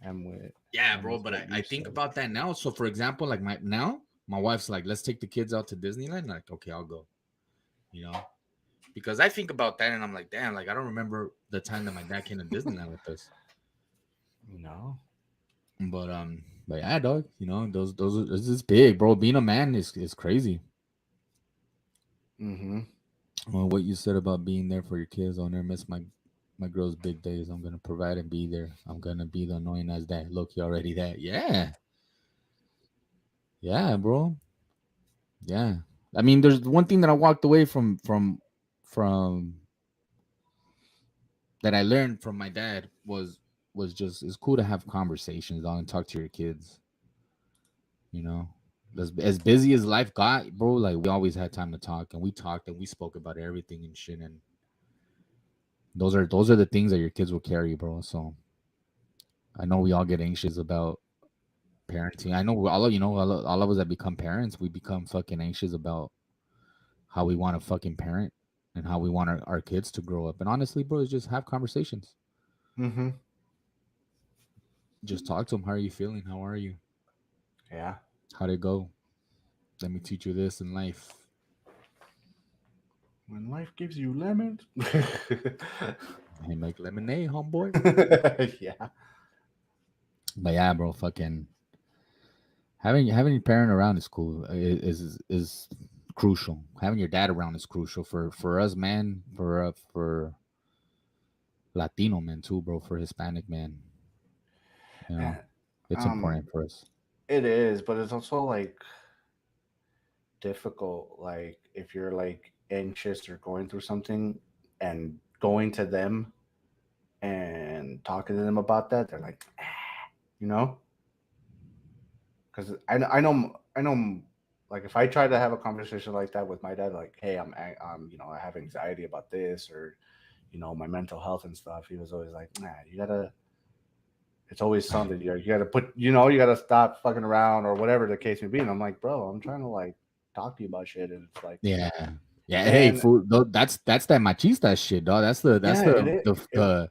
I'm with yeah, I'm bro. with But what I you think said. about that now. So for example, like my wife's like, let's take the kids out to Disneyland. Like, okay, I'll go. You know, because I think about that and I'm like, damn, like I don't remember the time that my dad came to Disneyland with us. No. But yeah, dog, you know, this is big, bro. Being a man is crazy. Mm-hmm. Well, what you said about being there for your kids, I'll never miss my girl's big days. I'm gonna provide and be there. I'm gonna be the annoying as dad. Look, you already that. Yeah, yeah, bro. Yeah. I mean, there's one thing that I walked away from that I learned from my dad was just it's cool to have conversations on and talk to your kids. You know, as busy as life got, bro, like we always had time to talk and we talked and we spoke about everything and shit. And those are the things that your kids will carry, bro. So I know we all get anxious about parenting. I know all of all of us that become parents, we become fucking anxious about how we want to fucking parent and how we want our kids to grow up. And honestly, bro, is just have conversations. Mm-hmm. Just talk to them. How are you feeling? How are you? Yeah. How'd it go? Let me teach you this in life. When life gives you lemons. Hey, make lemonade, homeboy. Yeah. But yeah, bro, fucking having your parent around is cool. Is crucial. Having your dad around is crucial for us, man. For Latino men too, bro. For Hispanic men, you know, And, it's um, important for us. it is, but it's also like difficult. Like if you're like anxious or going through something, and going to them and talking to them about that, they're like, you know, because I know, like if I try to have a conversation like that with my dad, like, hey, I have anxiety about this, or my mental health and stuff. He was always like, nah, you gotta. It's always something you gotta put. You gotta stop fucking around or whatever the case may be. And I'm like, bro, I'm trying to like talk to you about shit, and it's like, Yeah, yeah. Hey, and fool, that's that machista shit, dog. That's yeah, the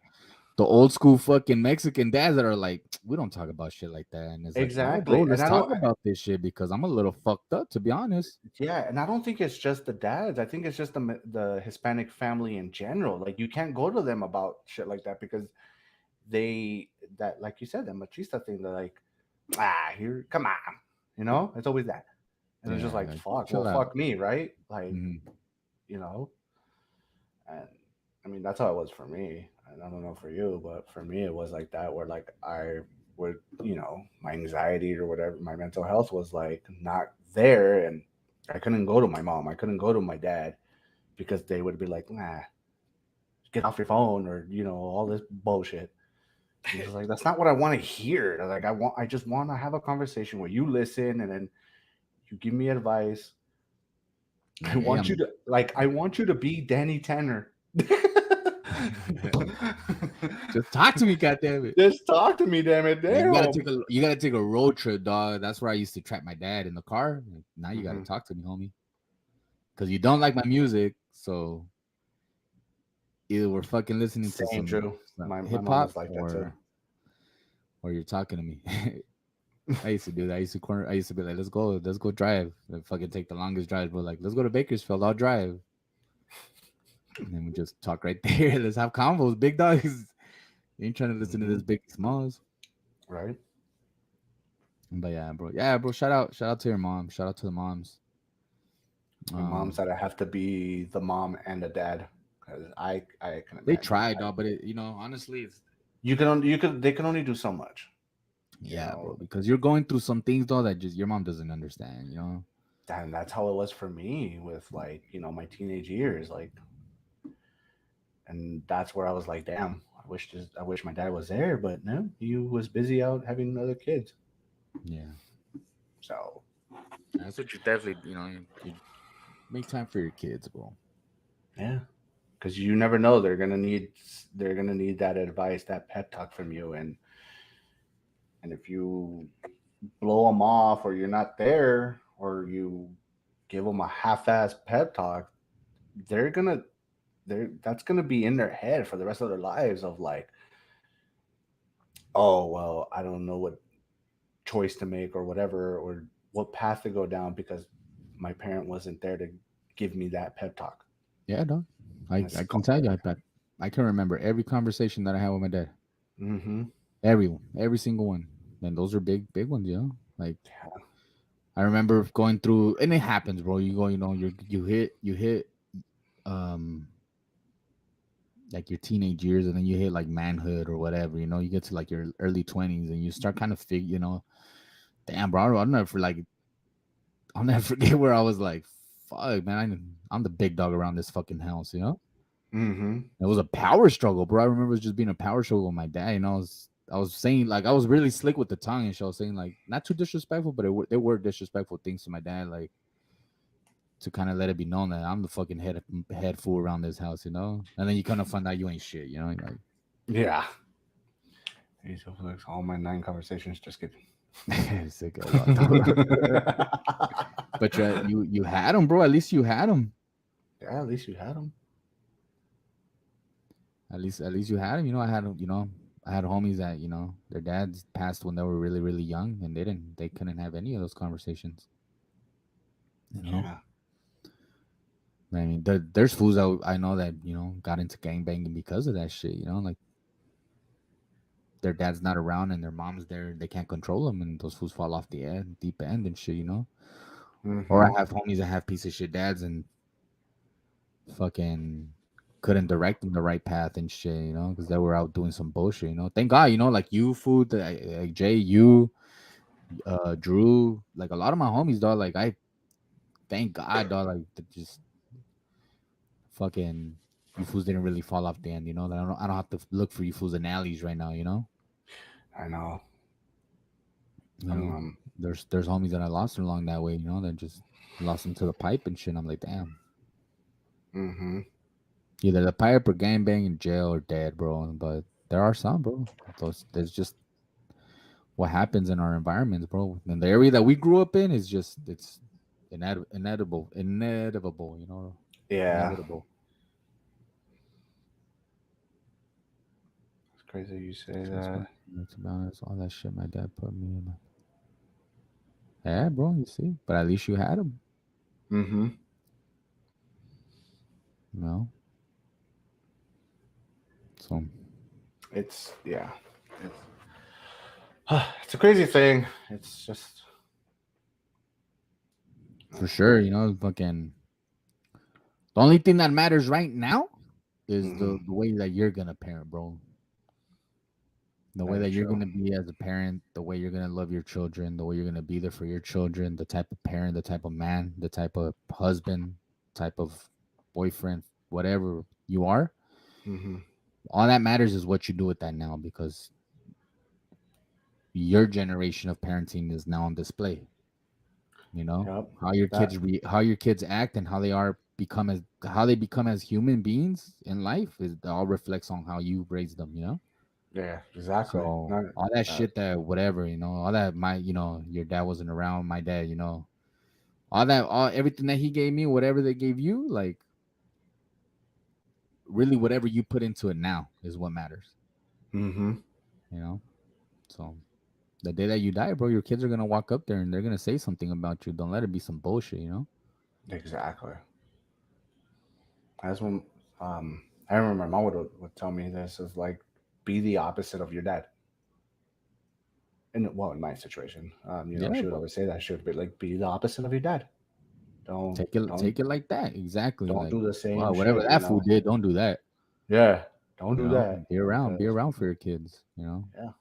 the old school fucking Mexican dads that are like, we don't talk about shit like that. And it's like, no, bro, Exactly. And let's I talk don't, about this shit because I'm a little fucked up, to be honest. yeah, and I don't think it's just the dads. I think it's just the Hispanic family in general. Like you can't go to them about shit like that because they that like you said, the machista thing. They're like, here, come on, it's always that, and it's just Yeah, like, like fuck, well, chill out. fuck me, right? Like, Mhm. you know, and I mean that's how it was for me. And I don't know for you, but for me it was like that, where like I would, my anxiety or whatever, my mental health was like not there, and I couldn't go to my mom, I couldn't go to my dad because they would be like, nah, get off your phone, or all this bullshit. And it's like that's not what I want to hear. Like I just want to have a conversation where you listen and then you give me advice. I Like, hey, want you to be Danny Tanner. just talk to me, goddamn it. Just talk to me, damn it. Like Damn. you gotta take a road trip, dog. That's where I used to trap my dad in the car. Like, now you gotta Hmm. talk to me, homie, because you don't like my music. So either we're fucking listening to Same true. some My hip mom hop was like that too. or you're talking to me. I used to do that. I used to be like, let's go drive. Like, fucking take the longest drive, but like, let's go to Bakersfield. I'll drive, and then we just talk right there. Let's have convos, big dogs. You ain't trying to listen to Hmm. this big smalls. Right. But yeah, bro. Shout out to your mom. Shout out to the moms. My mom Um, said I have to be the mom and the dad because I can they imagine. tried, dog, but honestly, it's They can only do so much. You yeah, bro, know, because you're going through some things though that just your mom doesn't understand. and that's how it was for me with like my teenage years, like, and that's where I was like, damn, I wish my dad was there, but no, he was busy out having other kids. Yeah, So that's what you definitely you make time for your kids, bro. yeah, because you never know, they're gonna need that advice, that pep talk from you, and if you blow them off, or you're not there, or you give them a half-ass pep talk, they're gonna that's gonna be in their head for the rest of their lives of like, oh well, I don't know what choice to make or whatever, or what path to go down because my parent wasn't there to give me that pep talk. Yeah, dog. And I it's can tell you, scarred. I can remember every conversation that I had with my dad. Mm-hmm. Every single one. And those are big ones, Like Yeah. I remember going through, and it happens, bro. You go, you hit, um, like your teenage years, and then you hit like manhood or whatever. You get to like your early 20s, and you start kind of damn, bro. I'll never forget where I was like, fuck, man, I'm the big dog around this fucking house. Mm-hmm. It was a power struggle, bro. I remember it just being a power struggle with my dad. I was saying like I was really slick with the tongue, and she was saying like not too disrespectful, but there were disrespectful things to my dad, like to kind of let it be known that I'm the fucking head fool around this house. And then you kind of find out you ain't shit. Like Yeah. These are like all my 9 conversations. Just kidding. sick of lot, but you had them, bro. At least you had them. Yeah, at least you had them. At least you had them. I had homies that their dads passed when they were really really young, and they couldn't have any of those conversations. You know. Yeah. I mean, there's fools that I know that got into gangbanging because of that shit. Like their dad's not around and their mom's there, they can't control them, and those fools fall off the deep end and shit. Or Mm-hmm. I have homies that have piece of shit dads and fucking couldn't direct them the right path and shit. Because they were out doing some bullshit. Thank God, like you, food, like Jay, you, Drew, like a lot of my homies, dog. Like I thank God, dog. Like just fucking you fools didn't really fall off the end. I don't have to look for you fools in alleys right now. I know. You I'm. know, there's homies that I lost along that way. That just lost them to the pipe and shit. I'm like, damn, Mm-hmm. either the pipe or gangbang in jail or dead, bro. But there are some, bro. There's just what happens in our environments, bro. And the area that we grew up in is just it's inevitable. Yeah. Inevitable. It's crazy you say It's that. funny, to be honest, all that shit my dad put me in. Yeah, bro, you see, but at least you had him, Mm-hmm. you know. So It's yeah. It's, it's a crazy thing. It's just for sure, you know, fucking the only thing that matters right now is mm-hmm. the way that you're gonna parent, bro. The way Very that you're true. gonna be as a parent, the way you're gonna love your children, the way you're gonna be there for your children, the type of parent, the type of man, the type of husband, type of boyfriend, whatever you are. Mm-hmm. All that matters is what you do with that now, because your generation of parenting is now on display. You know Yep. how your That how your kids act and how they are become as how they become as human beings in life is all reflects on how you raise them. You know. yeah, exactly. So Not all that that. shit that whatever, you know, all that my, you know, your dad wasn't around, my dad, you know, all that, all everything that he gave me, whatever they gave you, like really whatever you put into it now is what matters, Mm-hmm. you know. So the day that you die, bro, your kids are gonna walk up there and they're gonna say something about you. Don't let it be some bullshit, you know. Exactly. That's when I remember my mom would tell me this is like be the opposite of your dad. In my situation, Yeah, she would bro. always say that she would be like, be the opposite of your dad. Don't Take it like that. Exactly. don't Like, do the same wow, whatever shit. that fool did, don't do that. Yeah, don't You do know, that be because around for your kids. You know, yeah.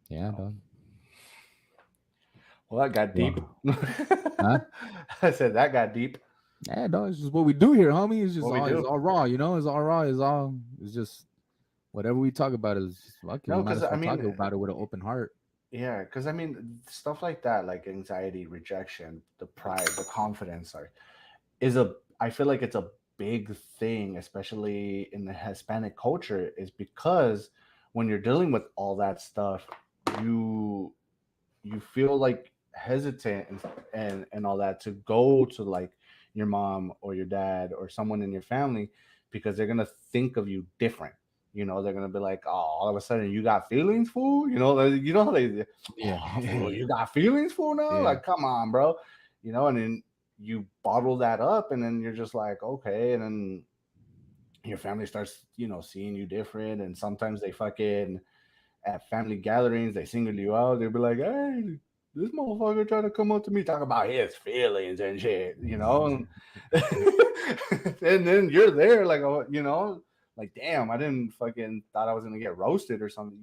yeah, So, dog. well, that got deep. Well, huh? I said that got deep. Yeah, dog. It's just what we do here, homie. What we It's do? all raw. You know, it's all raw. It's just whatever we talk about is just fucking. We No, might because as I well talk mean, about it with an open heart. yeah, because I mean, stuff like that, like anxiety, rejection, the pride, the confidence, are is a. I feel like it's a big thing, especially in the Hispanic culture, is because when you're dealing with all that stuff, you you feel like hesitant and all that to go to like your mom or your dad or someone in your family because they're gonna think of you different. They're gonna be like, "Oh, all of a sudden you got feelings, fool." How they, Yeah, "Oh, fool, you got feelings, fool." Now, yeah, like, come on, bro. And then you bottle that up, and then you're just like, okay, and then your family starts, seeing you different, and sometimes they fucking at family gatherings, they single you out. They'll be like, "Hey, this motherfucker trying to come up to me, talk about his feelings and shit," and then you're there, like, oh, like, damn, I didn't fucking thought I was gonna get roasted or something.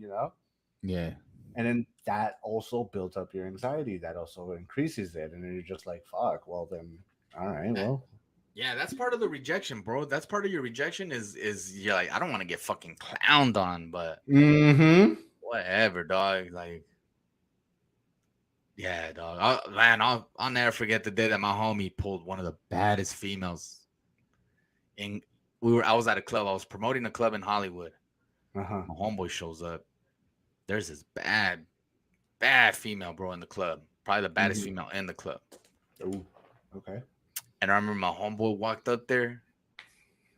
yeah, And then that also builds up your anxiety. That also increases it, and then you're just like, "Fuck." Well, then, all right, well, Yeah, that's part of the rejection, bro. That's part of your rejection is you're like, I don't want to get fucking clowned on, but mm-hmm. whatever, dog. Like, yeah, dog. I'll never forget the day that my homie pulled one of the baddest females. In I was at a club. I was promoting a club in Hollywood. Uh-huh. My homeboy shows up. There's this bad female, bro, in the club. Probably the baddest Mm-hmm. female in the club. Oh, okay. And I remember my homeboy walked up there,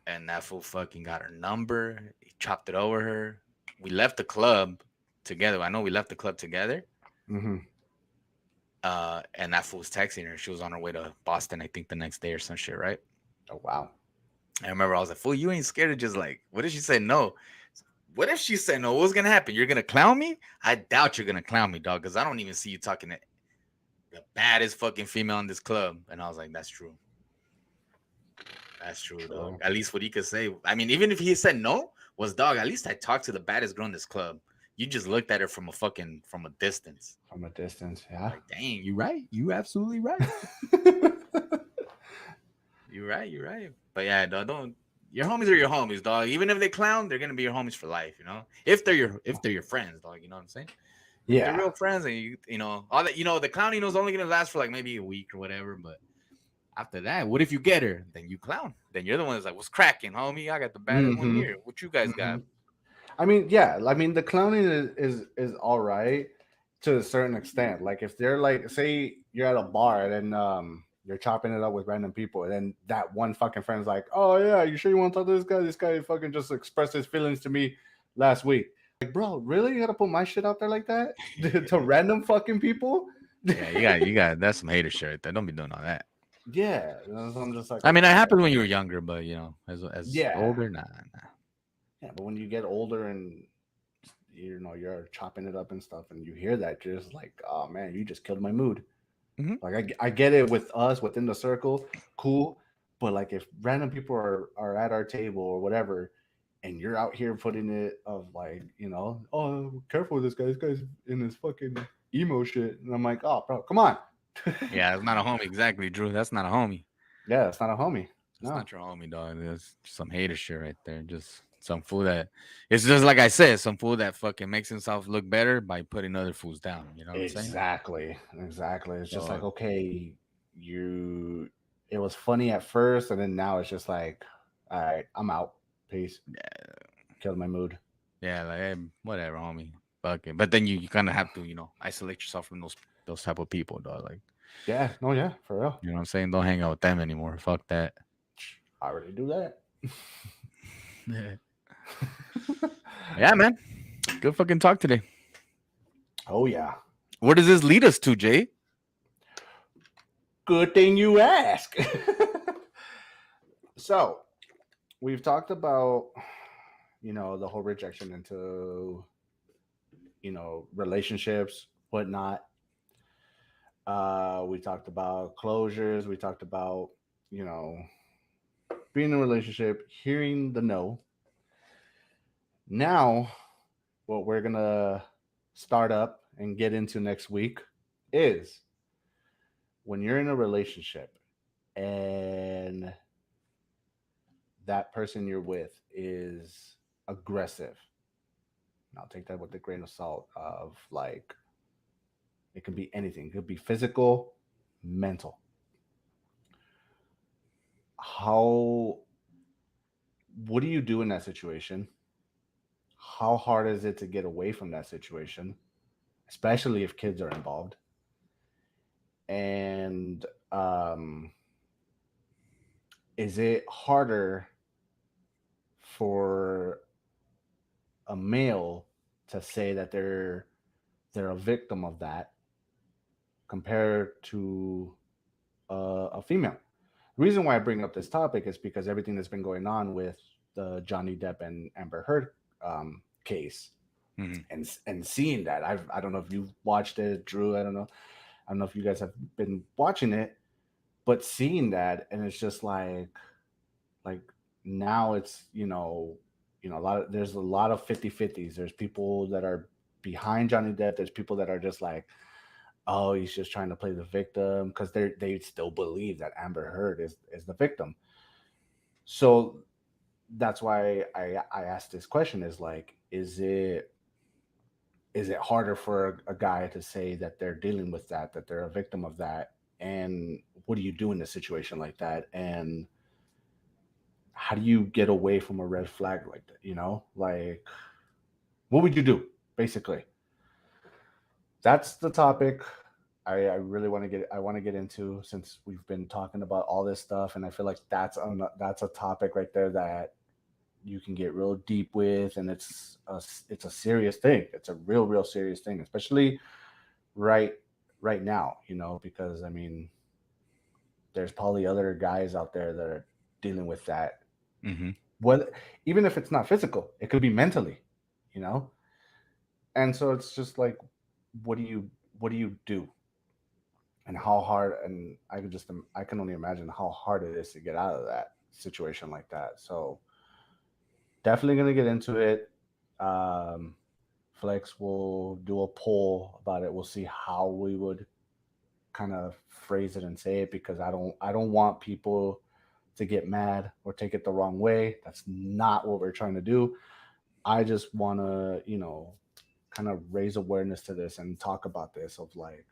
and that fool fucking got her number. He chopped it over her. We left the club together. I know we left the club together. Mm-hmm. And that fool was texting her. She was on her way to Boston, I think, the next day or some shit, right? Oh, wow. I remember I was like, fool, you ain't scared of just like, what if she said no? What if she said no? What's gonna happen? You're gonna clown me? I doubt you're gonna clown me, dog, because I don't even see you talking to the baddest fucking female in this club. And I was like, that's true. That's true, dog. True. At least what he could say. I mean, even if he said no, was dog, at least I talked to the baddest girl in this club. You just looked at her from a distance. From a distance, yeah. Like, dang, you right. You absolutely right. you're right, you're right. But yeah, dog, don't your homies are your homies, dog. Even if they clown, they're gonna be your homies for life, you know? If they're your friends, dog, you know what I'm saying? If they're Yeah. real friends and all that, the clowning is only gonna last for like maybe a week or whatever, but after that, what if you get her? Then you clown. Then you're the one that's like, what's cracking, homie? I got the baddest one Mm-hmm. here. What you guys Mm-hmm. got? I mean, yeah. I mean, the clowning is all right to a certain extent. Like if they're like, say you're at a bar and you're chopping it up with random people, and then that one fucking friend's like, "Oh yeah, you sure you want to talk to this guy? This guy fucking just expressed his feelings to me last week." Like, bro, really? You gotta put my shit out there like that to random fucking people? Yeah, you got that's some hater shit right there. Don't be doing all that. Yeah, so I'm just like, I mean, it okay, happened when you were younger, but as yeah, older, nah. yeah. But when you get older and you're chopping it up and stuff, and you hear that, you're just like, oh man, you just killed my mood. Mhm. Like I get it with us within the circle, cool. But like if random people are at our table or whatever, and you're out here putting it of like, oh, careful with this guy. This guy's in his fucking emo shit, and I'm like, oh, bro, come on. Yeah, it's not a homie. Exactly, Drew. That's not a homie. Yeah, it's not a homie. That's No, not your homie, dog. That's some hater shit right there. Just some fool that it's just like I said, some fool that fucking makes himself look better by putting other fools down. You know what I'm saying? exactly. It's just like, So okay, you. It was funny at first, and then now it's just like, all right, I'm out. Peace. Killed my mood. yeah, like hey, whatever, homie. Fuck it. But then you kind of have to, isolate yourself from those type of people, dog. Like, Yeah, no, yeah, for real. you know what I'm saying? Don't hang out with them anymore. Fuck that. I already do that. Yeah, man. Good fucking talk today. Oh yeah. Where does this lead us to, Jay? Good thing you ask. So, we've talked about, the whole rejection into, relationships, whatnot. We talked about closures. We talked about, you know, being in a relationship, hearing the no. Now, what we're going to start up and get into next week is when you're in a relationship and that person you're with is aggressive. And I'll take that with a grain of salt of like it can be anything. It could be physical, mental. How what do you do in that situation? How hard is it to get away from that situation, especially if kids are involved? And is it harder for a male to say that they're a victim of that compared to a female? The reason why I bring up this topic is because everything that's been going on with the Johnny Depp and Amber Heard case, Mhm. and seeing that, I don't know if you've watched it, Drew. I don't know if you guys have been watching it, but seeing that, and it's just like now it's a lot of there's a lot of 50-50s. There's people that are behind Johnny Depp. There's people that are just like, oh, he's just trying to play the victim because they still believe that Amber Heard is the victim. So that's why I asked this question: is like, is it harder for a guy to say that they're dealing with that they're a victim of that, and what do you do in a situation like that, and how do you get away from a red flag like that? Like what would you do basically? That's the topic I really want to get into, since we've been talking about all this stuff, and I feel like that's a topic right there that you can get real deep with, and it's a serious thing. It's a real serious thing, especially right right now, because I mean, there's probably other guys out there that are dealing with that. Mhm. What Even if it's not physical, it could be mentally, you know. And so it's just like, what do you do, and how hard? And I can only imagine how hard it is to get out of that situation like that. So definitely gonna get into it. Um, Flex will do a poll about it. We'll see how we would kind of phrase it and say it, because I don't want people to get mad or take it the wrong way. That's not what we're trying to do. I just want to, kind of raise awareness to this and talk about this of like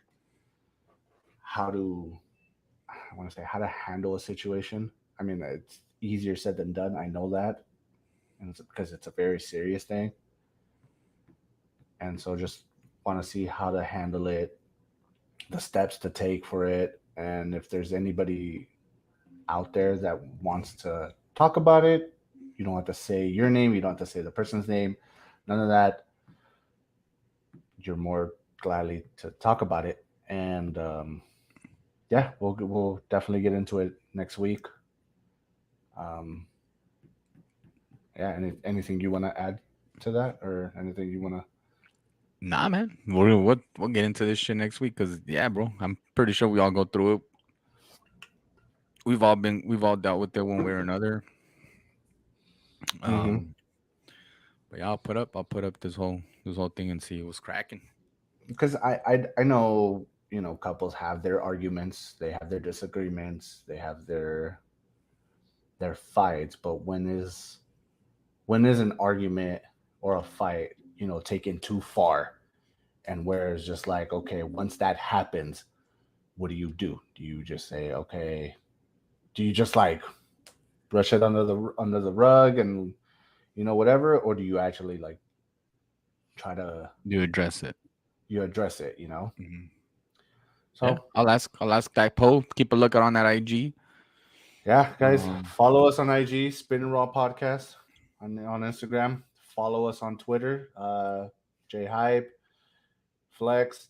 how to I want to say how to handle a situation. I mean, it's easier said than done. I know that, and it's because it's a very serious thing. And so just want to see how to handle it, the steps to take for it, And if there's anybody out there that wants to talk about it, you don't have to say your name. You don't have to say the person's name. None of that. You're more gladly to talk about it. And yeah, we'll definitely get into it next week. Um, yeah. Anything you want to add to that, or anything you want to? Nah, man. We'll get into this shit next week because yeah, bro. I'm pretty sure we all go through it. We've all dealt with it one way or another. Mm-hmm. Um, but yeah, I'll put up this whole thing and see what's cracking. Because I know, couples have their arguments, they have their disagreements, they have their fights, but when is an argument or a fight, taken too far, and where it's just like, okay, once that happens, what do you do? Do you just say, okay, do you just like brush it under the rug and whatever, or do you actually like try to You address it. you address it, Mhm. Yeah, so I'll ask that poll. Keep a lookout on that IG. yeah, guys, Um, follow us on IG, Spin and Raw Podcast, on Instagram. Follow us on Twitter, J Hype, Flex.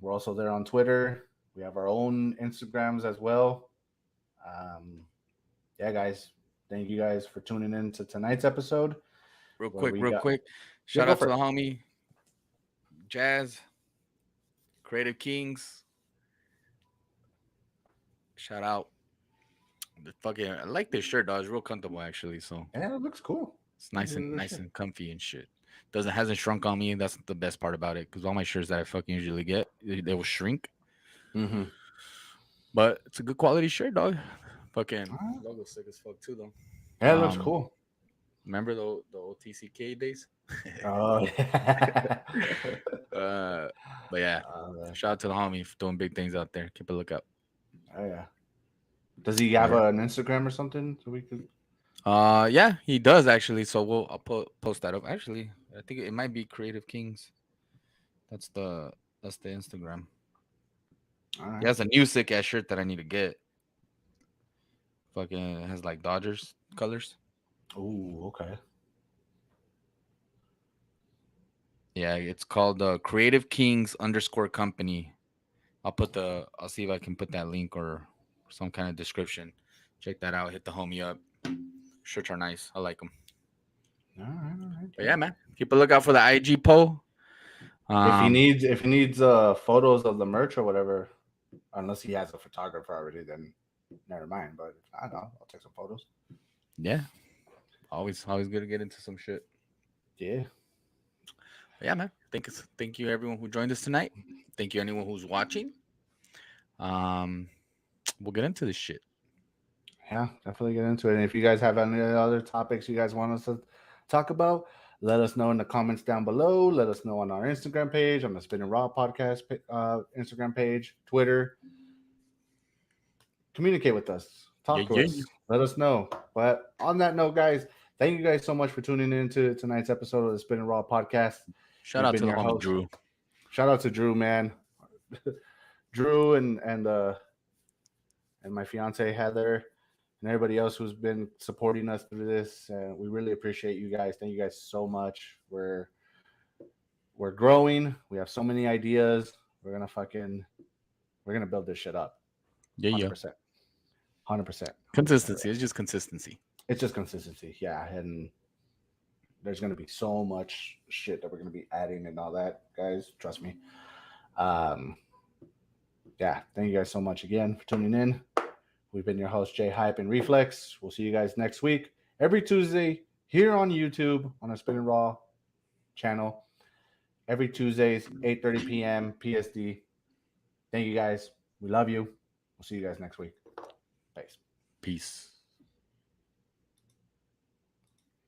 We're also there on Twitter. We have our own Instagrams as well. Um, yeah, guys, thank you guys for tuning in to tonight's episode real where quick, we real got. quick. Yeah, Shout go out to for the it. homie Jazz, Creative Kings. Shout out. The fucking I like this shirt, dog. It's real comfortable actually. So Yeah, it looks cool. it's nice and nice and comfy and shit. Doesn't hasn't shrunk on me. That's the best part about it. Because all my shirts that I fucking usually get, they will shrink. Mm-hmm. But it's a good quality shirt, dog. Fucking Right. logo sick as fuck too though. Yeah, it looks Um, cool. remember the old TCK days? Oh yeah. uh, but yeah, Man. shout out to the homie for doing big things out there. Keep a lookout. Oh yeah. Does he But have yeah. an Instagram or something so we could? Yeah, he does actually. So I'll post that up. Actually, I think it might be Creative Kings. That's the that's the Instagram. All He right. has a new sick ass shirt that I need to get. Fucking has like Dodgers colors. Ooh, okay. Yeah, it's called Creative Kings underscore company. I'll see if I can put that link or some kind of description. Check that out. Hit the homie up. Shirts are nice. I like them. All right. But Yeah. yeah, man, keep a lookout for the IG poll. Um, If he needs photos of the merch or whatever, unless he has a photographer already, then never mind. But I don't know, I'll take some photos. yeah, always good to get into some shit. Yeah. But yeah, man. Thank you everyone who joined us tonight. Thank you anyone who's watching. Um, we'll get into this shit. Yeah, definitely get into it. And if you guys have any other topics you guys want us to talk about, let us know in the comments down below. Let us know on our Instagram page, on the Spin and Raw podcast Instagram page, Twitter. Communicate with us. Yeah, Talk to yeah, yeah. us. Let us know. But on that note, guys, thank you guys so much for tuning in to tonight's episode of the Spin and Raw podcast. Shout We've out been to the your homie host. Drew. Shout out to Drew, man. Drew and my fiance Heather and everybody else who's been supporting us through this. We really appreciate you guys. Thank you guys so much. We're growing. We have so many ideas. We're gonna build this shit up. Yeah, Hundred yeah. percent. 100%. Consistency. It's just consistency. It's just consistency. Yeah, and there's gonna be so much shit that we're gonna be adding and all that, guys. Trust me. Um, yeah, thank you guys so much again for tuning in. We've been your host, Jay Hype and Reflex. We'll see you guys next week, every Tuesday, here on YouTube on our Spin and Raw channel. Every Tuesdays, 8:30 p.m. PSD. Thank you guys. We love you. We'll see you guys next week. Peace. Peace.